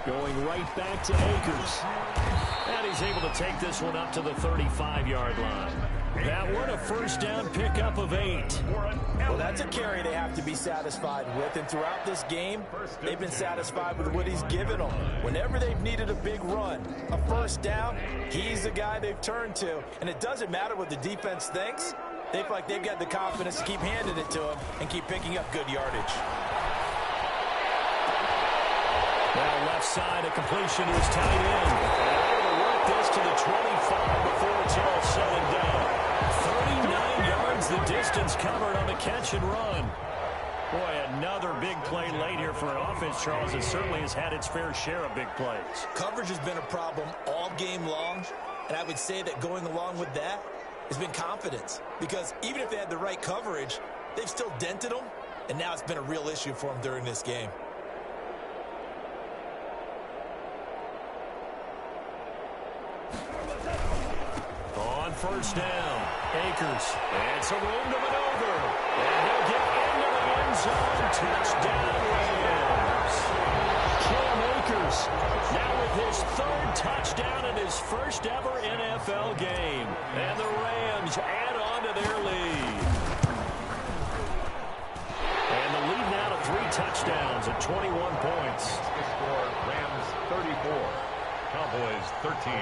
Going right back to Akers. And he's able to take this one up to the 35-yard line. That one a first down pickup of 8.
Well, that's a carry they have to be satisfied with. And throughout this game, they've been satisfied with what he's given them. Whenever they've needed a big run, a first down, he's the guy they've turned to. And it doesn't matter what the defense thinks. They feel like they've got the confidence to keep handing it to him and keep picking up good yardage.
Now left side, a completion is tight end. And able to work this to the 25 before it's all said and done. 39 yards the distance covered on the catch and run. Boy, another big play late here for an offense, Charles, that certainly has had its fair share of big plays.
Coverage has been a problem all game long, and I would say that going along with that has been confidence. Because even if they had the right coverage, they've still dented them, and now it's been a real issue for them during this game.
On first down, Akers. And some room to maneuver. And he'll get into the end zone. Touchdown, Rams. Cam Akers now with his 3rd touchdown in his first ever NFL game. And the Rams add on to their lead. And the lead now to 3 touchdowns at 21 points.
The score, Rams 34, Cowboys 13.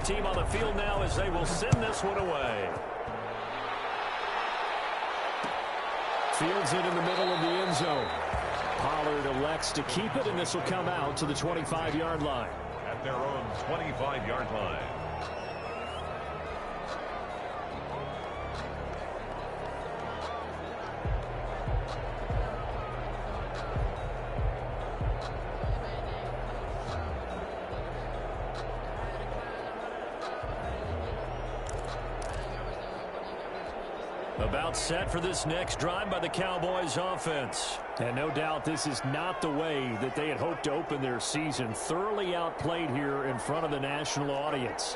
team on the field now as they will send this one away.
Fields it in the middle of the end zone. Pollard elects to keep it, and this will come out to the 25-yard line.
At their own 25-yard line.
About set for this next drive by the Cowboys offense.
And no doubt this is not the way that they had hoped to open their season. Thoroughly outplayed here in front of the national audience.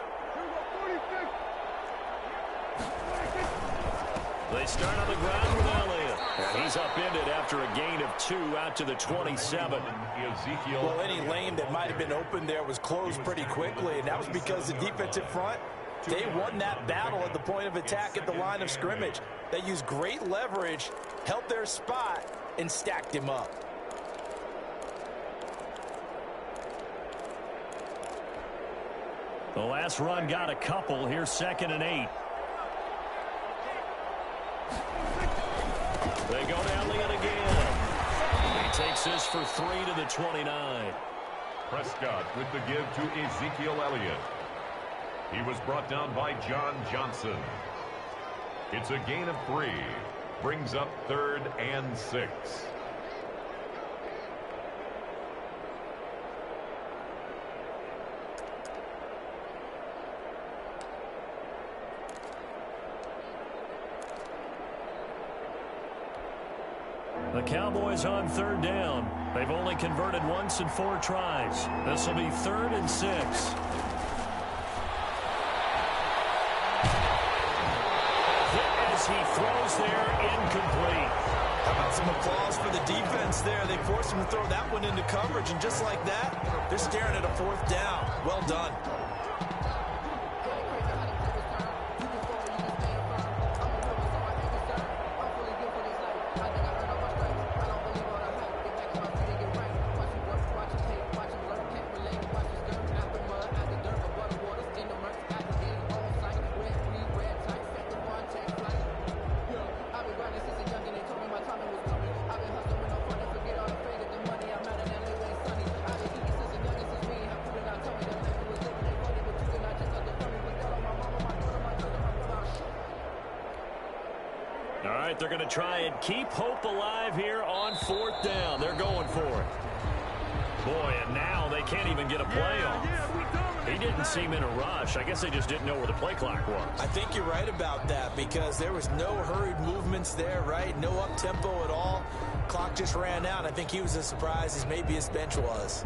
They start on the ground with Elliott. And he's upended after a gain of 2 out to the 27.
Well, any lane that might have been open there was closed pretty quickly, and that was because the defensive front, they won that battle at the point of attack at the line of scrimmage. They used great leverage, held their spot, and stacked him up.
The last run got a couple. Here's 2nd and 8. They go to Elliott again. He takes this for 3 to the 29.
Prescott with the give to Ezekiel Elliott. He was brought down by John Johnson. It's a gain of 3. Brings up 3rd and 6.
The Cowboys on 3rd down. They've only converted once in 4 tries. This will be 3rd and 6. He throws there, incomplete.
How about some applause for the defense there? They forced him to throw that one into coverage, and just like that, they're staring at a 4th down. Well done.
They're going to try and keep hope alive here on 4th down. They're going for it. Boy, and now they can't even get a play off. He didn't seem in a rush. I guess they just didn't know where the play clock was.
I think you're right about that because there was no hurried movements there, right? No up-tempo at all. Clock just ran out. I think he was as surprised as maybe his bench was.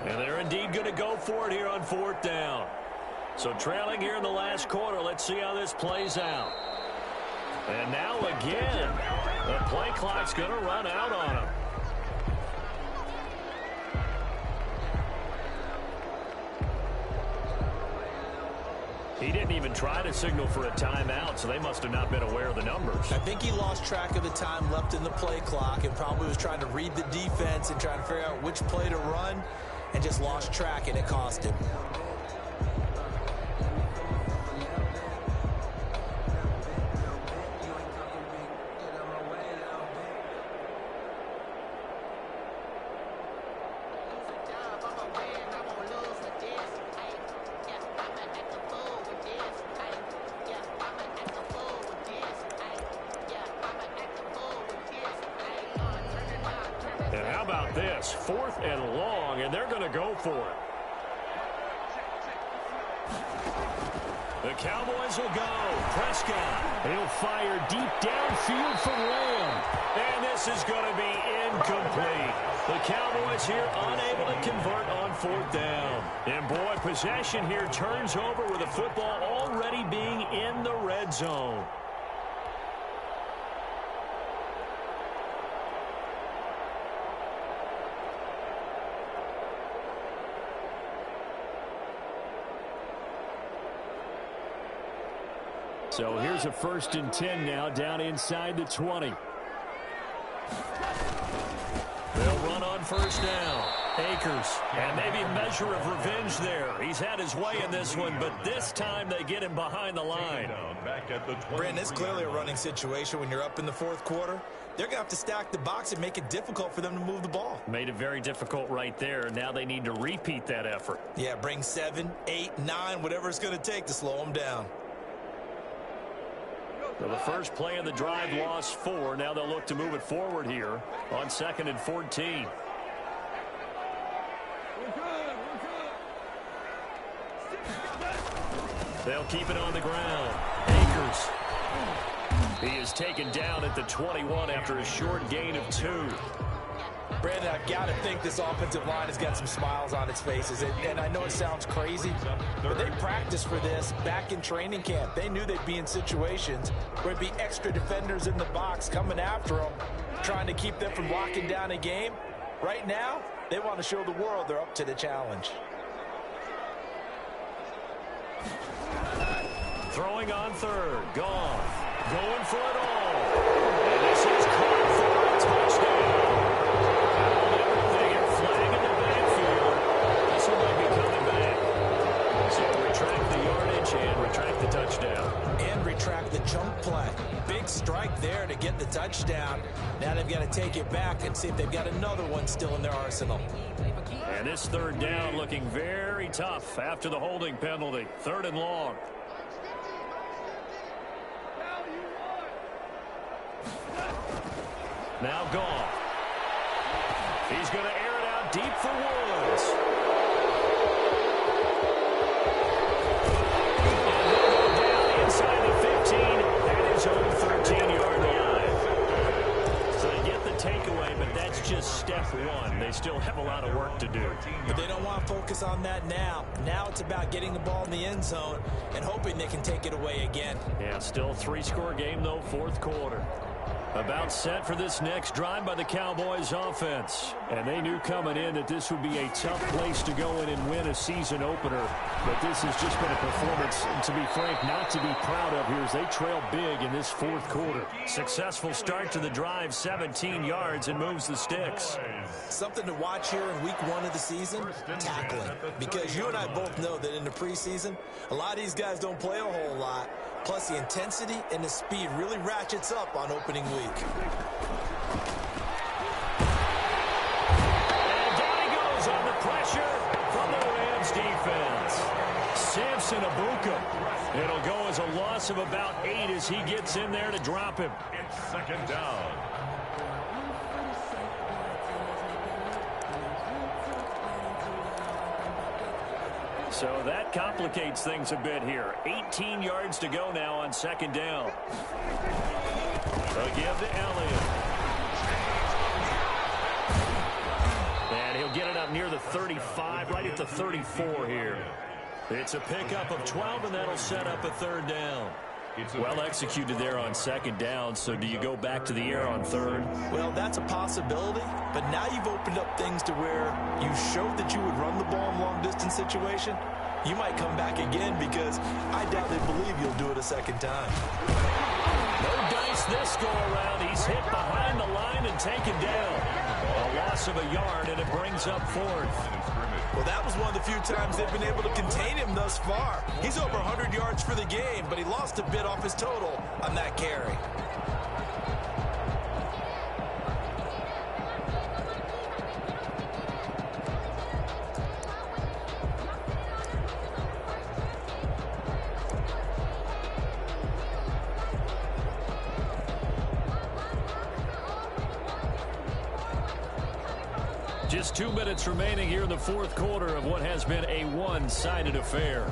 And they're indeed going to go for it here on 4th down. So trailing here in the last quarter. Let's see how this plays out. And now again, the play clock's going to run out on him. He didn't even try to signal for a timeout, so they must have not been aware of the numbers.
I think he lost track of the time left in the play clock and probably was trying to read the defense and trying to figure out which play to run and just lost track, and it cost him.
And how about this? 4th and long, and they're going to go for it. The Cowboys will go. Prescott.
He'll fire deep downfield for Lamb.
And this is going to be incomplete. The Cowboys here unable to convert on 4th down. And boy, possession here turns over with the football already being in the red zone.
So here's a 1st and 10 now down inside the 20.
They'll run on 1st down. Akers, and maybe a measure of revenge there. He's had his way in this one, but this time they get him behind the line.
Brandon, it's clearly a running situation when you're up in the 4th quarter. They're going to have to stack the box and make it difficult for them to move the ball.
Made it very difficult right there. Now they need to repeat that effort.
Yeah, bring 7, 8, 9, whatever it's going to take to slow them down.
So the first play of the drive lost 4. Now they'll look to move it forward here on 2nd and 14. They'll keep it on the ground. Akers. He is taken down at the 21 after a short gain of 2.
Brandon, I've got to think this offensive line has got some smiles on its faces. And I know it sounds crazy, but they practiced for this back in training camp. They knew they'd be in situations where it'd be extra defenders in the box coming after them, trying to keep them from locking down a game. Right now, they want to show the world they're up to the challenge.
Throwing on 3rd. Gone. Going for it all. And this is caught for a touchdown. Everything in flag in the backfield. This one might be coming back. So retract the yardage and retract the touchdown.
And retract the chunk play. Big strike there to get the touchdown. Now they've got to take it back and see if they've got another one still in their arsenal.
And this 3rd down looking very tough after the holding penalty. 3rd and long. Now gone. He's going to air it out deep for Woods. And down inside the 15 at his own 13-yard line. So they get the takeaway, but that's just step 1. They still have a lot of work to do.
But they don't want to focus on that now. Now it's about getting the ball in the end zone and hoping they can take it away again.
Yeah, still 3-score game, though, 4th quarter. About set for this next drive by the Cowboys offense.
And they knew coming in that this would be a tough place to go in and win a season opener. But this has just been a performance, to be frank, not to be proud of here as they trail big in this 4th quarter.
Successful start to the drive, 17 yards, and moves the sticks.
Something to watch here in week 1 of the season, tackling. Because you and I both know that in the preseason, a lot of these guys don't play a whole lot. Plus, the intensity and the speed really ratchets up on opening week.
And down he goes on the pressure from the Rams defense. Samson Abuka. It'll go as a loss of about 8 as he gets in there to drop him.
It's 2nd down.
So that complicates things a bit here. 18 yards to go now on 2nd down. They'll give to Elliott. And he'll get it up near the 35, right at the 34 here. It's a pickup of 12, and that'll set up a 3rd down. Well executed there on 2nd down, so do you go back to the air on 3rd?
Well, that's a possibility, but now you've opened up things to where you showed that you would run the ball in long-distance situation. You might come back again because I doubt they believe you'll do it a 2nd time.
No dice this go-around. He's hit behind the line and taken down. A loss of a yard, and it brings up 4th.
Well, that was one of the few times they've been able to contain him thus far. He's over 100 yards for the game, but he lost a bit off his total on that carry.
Just 2 minutes remaining here in the 4th quarter of what has been a one-sided affair.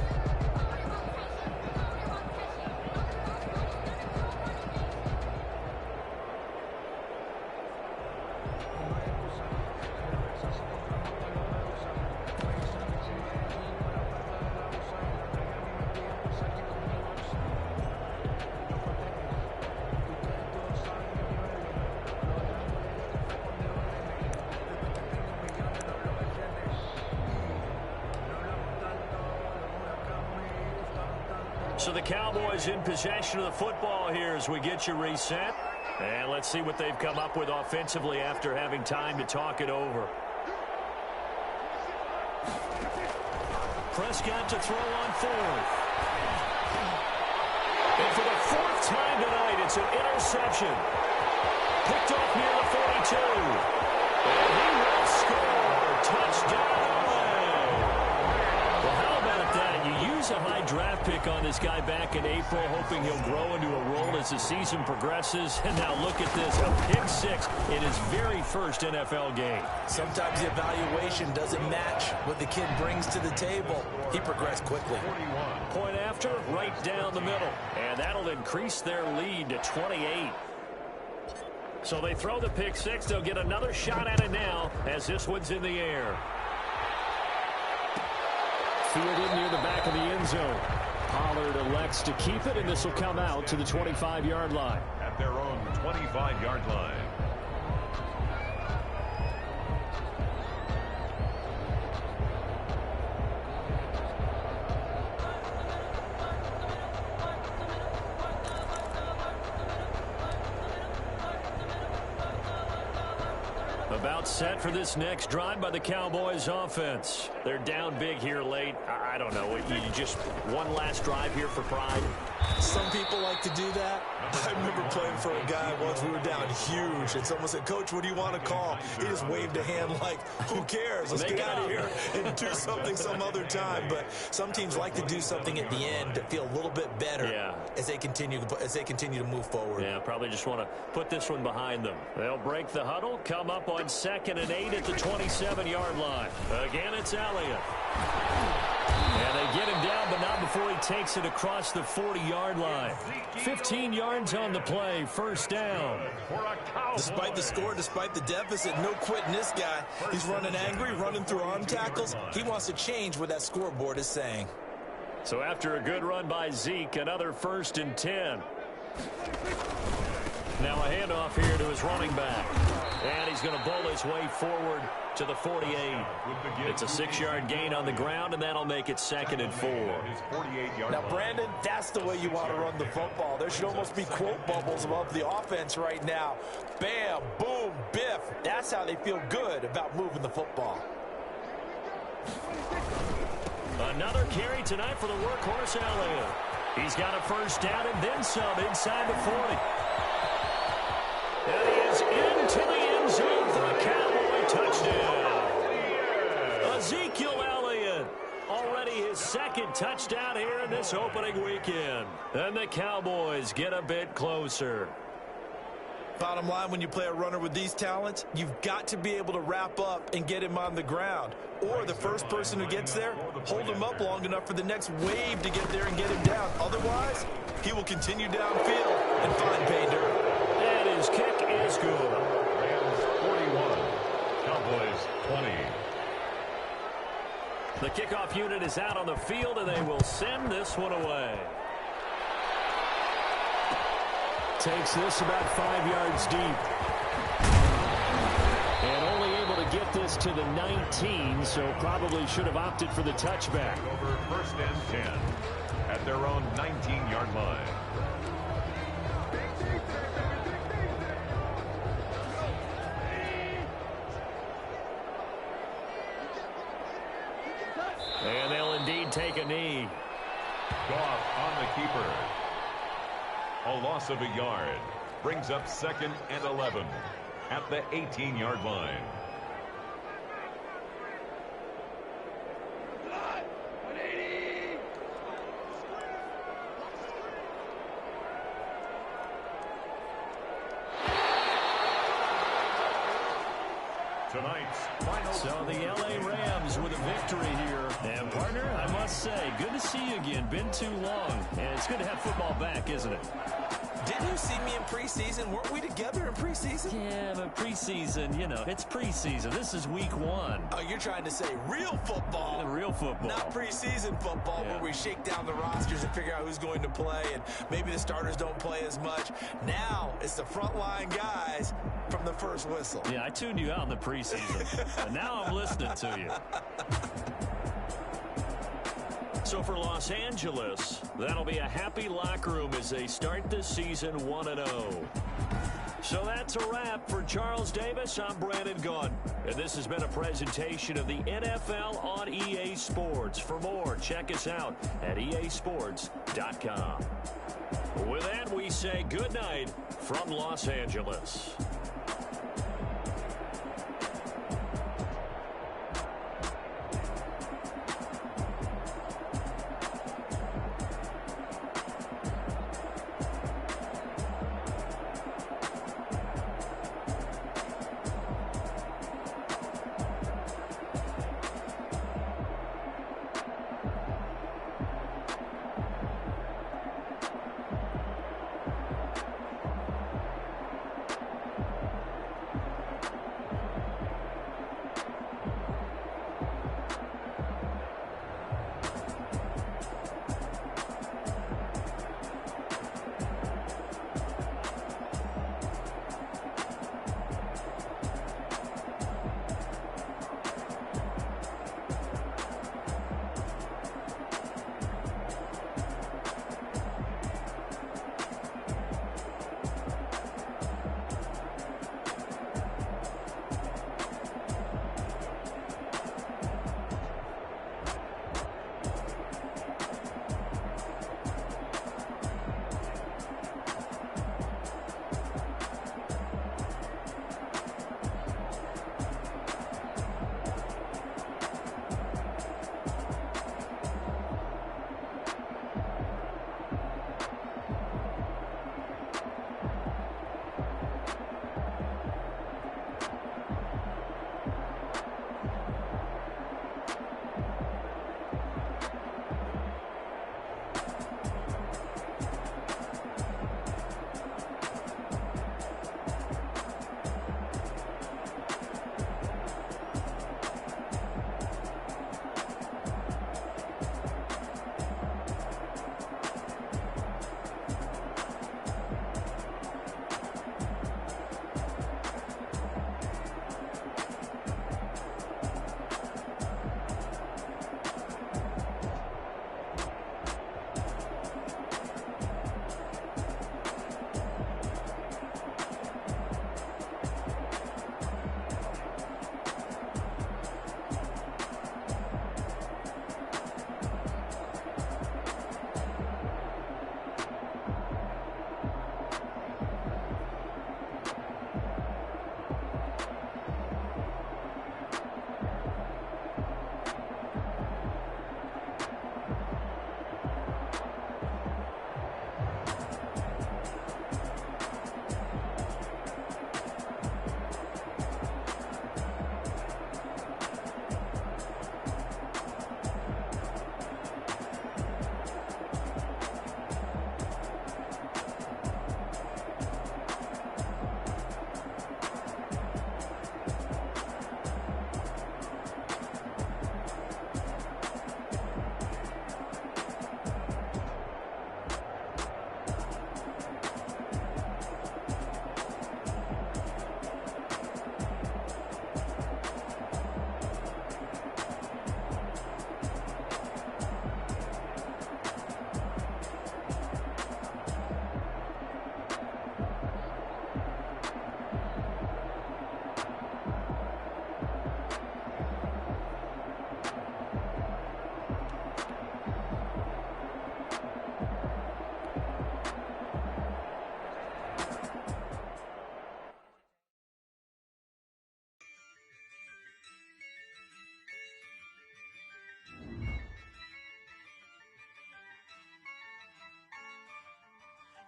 So the Cowboys in possession of the football here as we get you reset. And let's see what they've come up with offensively after having time to talk it over. Prescott to throw on fourth. And for the fourth time tonight, it's an interception. Picked off near the 42. And he will score. Touchdown. Well, how about that? You use a high draft pick on this guy back in April, hoping he'll grow into a role as the season progresses. And now look at this, a pick six in his very first NFL game.
Sometimes the evaluation doesn't match what the kid brings to the table. He progressed quickly.
Point after, right down the middle. And that'll increase their lead to 28. So they throw the pick six. They'll get another shot at it now as this one's in the air.
Fielded near the back of the end zone. Pollard elects to keep it, and this will come out to the 25-yard line.
At their own 25-yard line.
About set for this next drive by the Cowboys offense. They're down big here late. I don't know. You just one last drive here for pride.
Some people like to do that. I remember playing for a guy once. We were down huge, and someone said, "Coach, what do you want to call?" He just waved a hand like, "Who cares? Let's get out of here and do something some other time." But some teams like to do something at the end to feel a little bit better as they continue to move forward.
Yeah, probably just want to put this one behind them. They'll break the huddle, come up on 2nd and 8 at the 27-yard line. Again, it's Elliott. And they get him down, but not before he takes it across the 40-yard line. 15 yards on the play, first down.
Despite the score, despite the deficit, no quitting this guy. He's running angry, running through arm tackles. He wants to change what that scoreboard is saying.
So after a good run by Zeke, another 1st and 10. Now a handoff here to his running back. And he's going to bowl his way forward to the 48. It's a 6-yard gain on the ground, and that'll make it 2nd and 4.
Now, Brandon, that's the way you want to run the football. There should almost be quote bubbles above the offense right now. Bam, boom, biff. That's how they feel good about moving the football.
Another carry tonight for the workhorse Elliott. He's got a first down and then some inside the 40. And he is into the end zone for a Cowboy touchdown. Ezekiel Elliott, already his 2nd touchdown here in this opening weekend. And the Cowboys get a bit closer.
Bottom line, when you play a runner with these talents, you've got to be able to wrap up and get him on the ground. Or the first person who gets there, hold him up long enough for the next wave to get there and get him down. Otherwise, he will continue downfield and find pay dirt.
And his kick is good.
Rams 41, Cowboys 20.
The kickoff unit is out on the field, and they will send this one away.
Takes this about 5 yards deep. And only able to get this to the 19, so probably should have opted for the touchback.
Over 1st and 10 at their own 19-yard line.
And they'll indeed take a knee.
Goff on the keeper. A loss of a yard. Brings up 2nd and 11 at the 18-yard line. Tonight's final.
So the L.A. Rams with a victory here. And, partner, I must say, good to see you again. Been too long. And it's good to have football back, isn't it?
Didn't you see me in preseason? Weren't we together in preseason?
Yeah, but preseason, you know, it's preseason. This is week 1.
Oh, you're trying to say real football.
Real football.
Not preseason football where we shake down the rosters and figure out who's going to play, and maybe the starters don't play as much. Now it's the frontline guys from the first whistle.
Yeah, I tuned you out in the preseason. And now I'm listening to you. So for Los Angeles, that'll be a happy locker room as they start this season 1-0. So that's a wrap. For Charles Davis, I'm Brandon Gaudin. And this has been a presentation of the NFL on EA Sports. For more, check us out at easports.com. With that, we say good night from Los Angeles.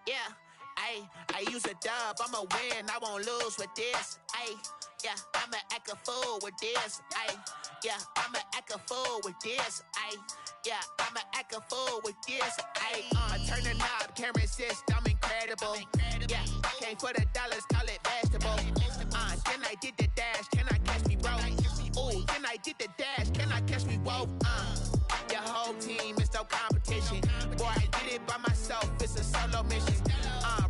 Yeah, I use a dub, I'ma win, I won't lose with this. Yeah, I'ma act a fool with this. Yeah, I'ma act a fool with this. Yeah, I'ma act a fool with this. I turn the knob, can't resist, I'm incredible. Yeah, came for the dollars, call it vegetable. Then I did the dash, can I catch me, bro? Ooh, then I did the dash, can I catch me, whoa? Your whole team is no competition. Boy, I did it by myself, it's a solo mission.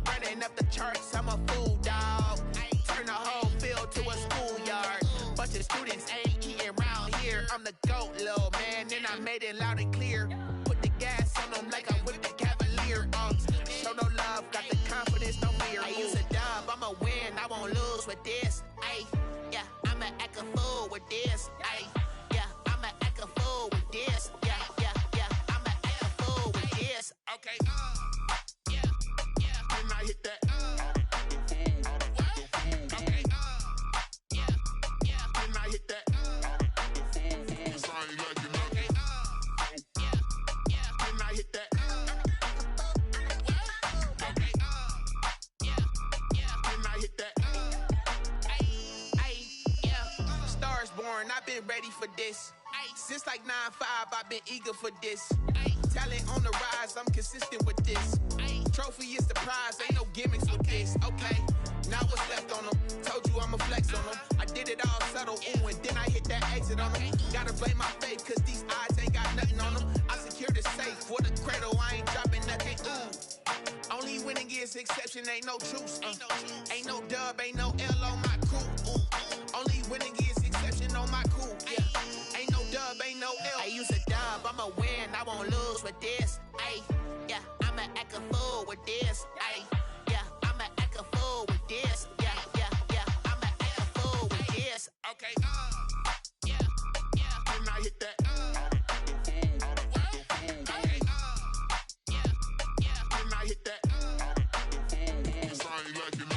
Running up the charts, I'm a fool, dog. Turn the whole field to a schoolyard. Bunch of students ain't eating round here. I'm the GOAT, little man, and I made it loud and clear. Okay, yeah, then I hit that. Okay, yeah, then I hit that. Then I hit that. Okay, then I hit that. Ay, yeah. Stars born, I've been ready for this. Since like 9-5, I've been eager for this. Talent on the rise, I'm consistent with this. Trophy is the prize, ain't no gimmicks with this. Okay, now what's left on them? Told you I'ma flex on them. I did it all subtle, ooh, and then I hit that exit on them. Gotta blame my faith, cause these odds ain't got nothing on them. I secured the safe for the cradle, I ain't dropping nothing, ooh. Only winning is exception, ain't no truce. Ain't no dub, ain't no L on my crew, ooh. Only winning is exception on my crew, yeah. Ain't no dub, ain't no L. I use a dub, I'ma win, I won't lose with this. Ay, yeah, I'ma act a fool with this. Ay, yeah, I'ma act a fool with this. Yeah, I'ma act a fool with this. Okay, yeah, then I hit that. Okay, yeah, then I hit that.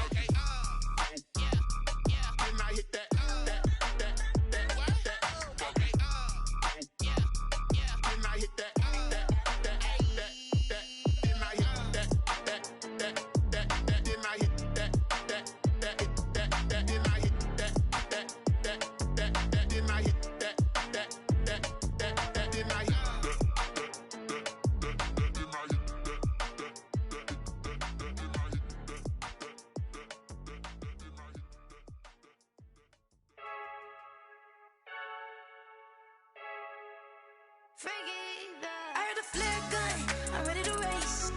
Okay, yeah, then I hit that.
I heard a flare gun, I'm ready to race.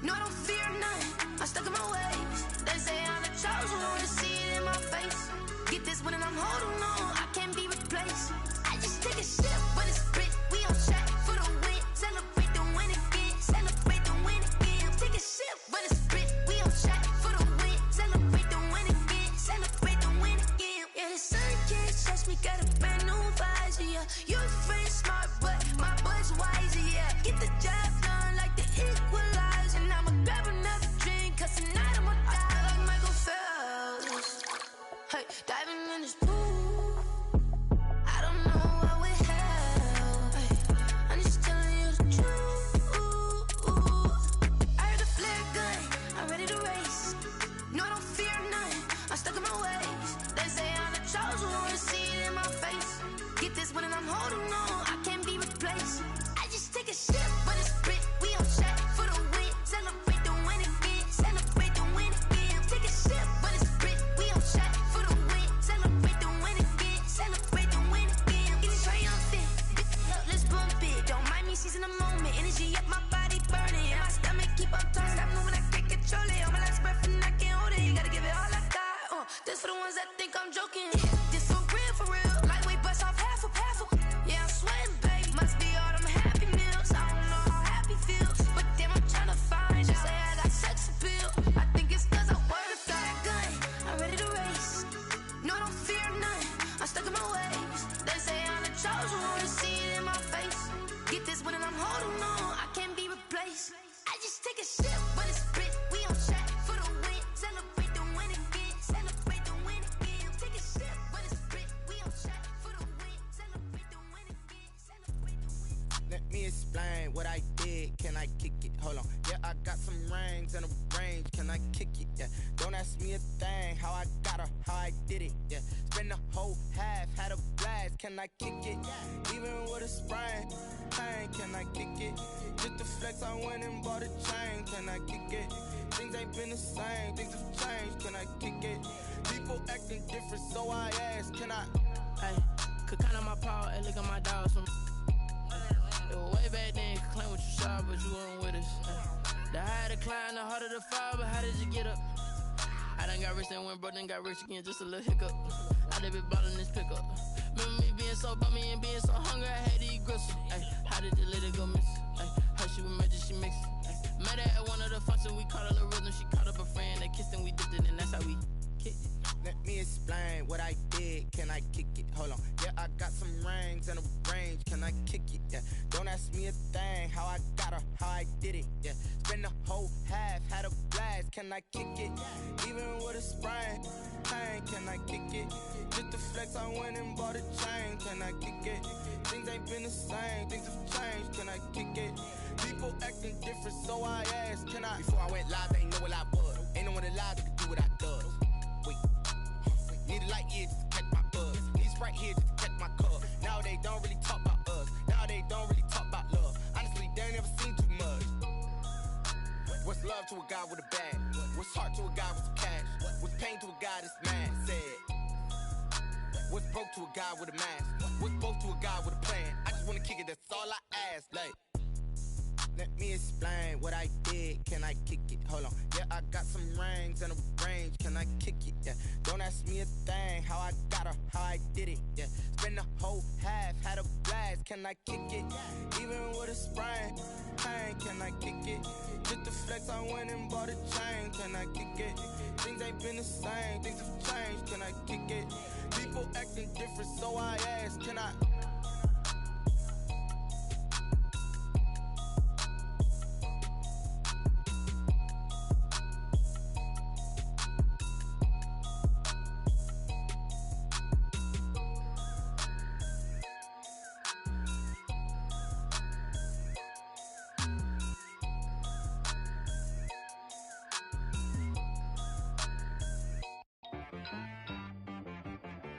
No, I don't fear none, I'm stuck in my ways. They say I'm the chosen one, to see it in my face. Get this one and I'm holding on, I can't be replaced. I just take a sip when it's split, we on track for the win. Celebrate the win again, celebrate the win again. Take a sip when it's split, we on track for the win. Celebrate the win again, celebrate the win again. Yeah, the sun can't touch me, got a brand new visor, yeah. You're friend smart, but my boy's wiser, yeah. Get the job done like the equalizer. And I'ma grab another drink, cause tonight I'ma die like Michael Phelps. Hey, diving in this pool, I don't know what we have. Hey, I'm just telling you the truth. I heard a flare gun, I'm ready to race. No, I don't fear none, I'm stuck in my ways. They say I'm the chosen one, to see it in my face. Get this one and I'm holding on, I can't be replaced. I just take a sip when it's split, we on track for the win. Celebrate the win again, celebrate the win again. Take a sip when it's split, we on track for the win. Celebrate the win again, celebrate the win again. Getting triumphant, let's bump it. Don't mind me seizing the moment, energy up my body burning. And my stomach keep up turning, stop moving, I can't control it. On my last breath and I can't hold it, gotta give it all I got. This for the ones that think I'm joking. This for real, lightweight bust off half a. Yeah, I'm sweating, babe. Must be all them happy meals. I don't know how happy feels, but damn, I'm trying to find out. Say I got sex appeal. I think it's cause I wear the flag gun. I'm ready to race. No, I don't fear none, I'm stuck in my ways. They say I'm the chosen one, to see it in my face. Get this one and I'm holding on, I can't be replaced. I just take a sip when it's split, we on track for the win. Celebrate the win again, celebrate the win again. Take a sip when it's split, we on track for the win. Celebrate the win again, celebrate the win.
Let me explain what I did. Can I kick it? Hold on. Yeah, I got some rings and a range. Can I kick it? Yeah. Don't ask me a thing. How I got her, how I did it. Yeah. Spend the whole half, had a blast. Can I kick it? Even with a sprain. Pain, can I kick it? Just to flex, I went and bought a chain. Can I kick it? Things ain't been the same. Things have changed. Can I kick it? People acting different, so I ask. Can I?
Hey, could count on my power and look at my dogs from. It was way back then, could claim what you saw, but you weren't with us. The higher the climb, the harder the fall, but how did you get up? I done got rich and went broke, then got rich again, just a little hiccup. I done been ballin' this pickup. Remember me being so bummy and being so hungry, I had to eat gristle. Ay, how did the lady go miss? Ay, her she was magic, she mixed. Met her at one of the functions, we caught a little rhythm, she caught up a friend, they kissed and we dipped it, and that's how we kicked it.
Let me explain what I did. Can I kick it? Hold on. Yeah, I got some rings and a range. Can I
I kick it? Yeah. Don't ask me a thing, how I got her, how I did it. Yeah. Spend the whole half, had a blast. Can I kick it? Even with a sprain, pain, can I kick it? Just the flex, I went and bought a chain. Can I kick it? Things ain't been the same, things have changed. Can I kick it? People acting different, so I asked, can I? Before I went live, they ain't know what I was. Ain't no one alive that could do what I does. Wait, need a light here just to catch my buzz. Need Sprite here just to catch my cup. Now they don't really talk about us. Now they don't really talk about love. Honestly, they ain't never seen too much. What's love to a guy with a bag? What's heart to a guy with some cash? What's pain to a guy that's mad? Said. What's broke to a guy with a mask? What's broke to a guy with a plan? I just wanna kick it, that's all I ask. Like, let me explain what I did. Can I kick it? Hold on. Yeah, I got some rings and a range. Can I kick it? Yeah. Don't ask me a thing. How I got her, how I did it. Yeah. Spend the whole half, had a blast. Can I kick it? Even with a sprain, pain. Can I kick it? Just the flex, I went and bought a chain. Can I kick it? Things ain't been the same. Things have changed. Can I kick it? People acting different, so I ask. Can I?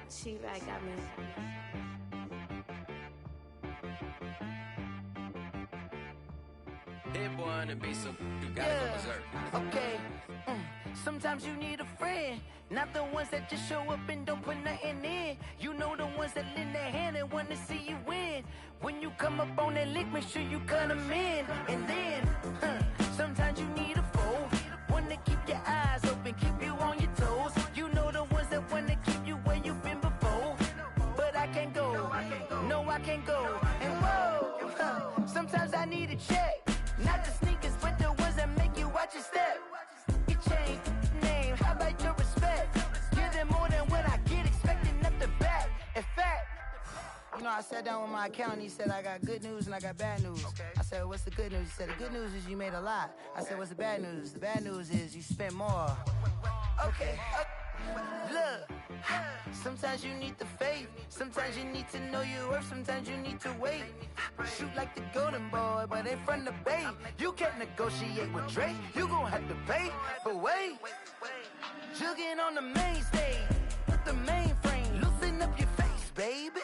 She-Rag got me.
That boy on the beat, so you gotta go berserk.
Okay. Sometimes you need a friend, not the ones that just show up and don't put nothing in. You know the ones that lend their hand and want to see you win. When you come up on that lick, make sure you cut them in. And then, sometimes you need a foe, one to keep your eyes open, keep you on your toes. You know the ones that want to keep you where you've been before. But I can't go, no I can't go. And whoa, sometimes I need a check, not the sneakers, but the ones that make you watch your step. You change name, how about your respect? Give them more than what I get, expecting up the back. In fact, you know, I sat down with my accountant, he said I got good news and I got bad news. I said, what's the good news? He said, the good news is you made a lot. I said, what's the bad news? The bad news is you spent more. Okay, look, sometimes you need the faith, sometimes you need to know your worth, sometimes you need to wait. Shoot like the golden boy, but ain't from the bay. You can't negotiate with Drake, you gon' have to pay. But wait, jugging on the main stage, with the mainframe, loosen up your face, baby.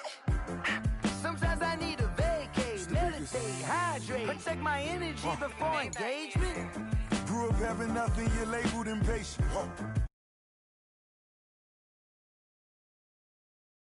Sometimes I need a vacate, meditate, hydrate, protect my energy before engagement.
Grew up having nothing, you're labeled impatient.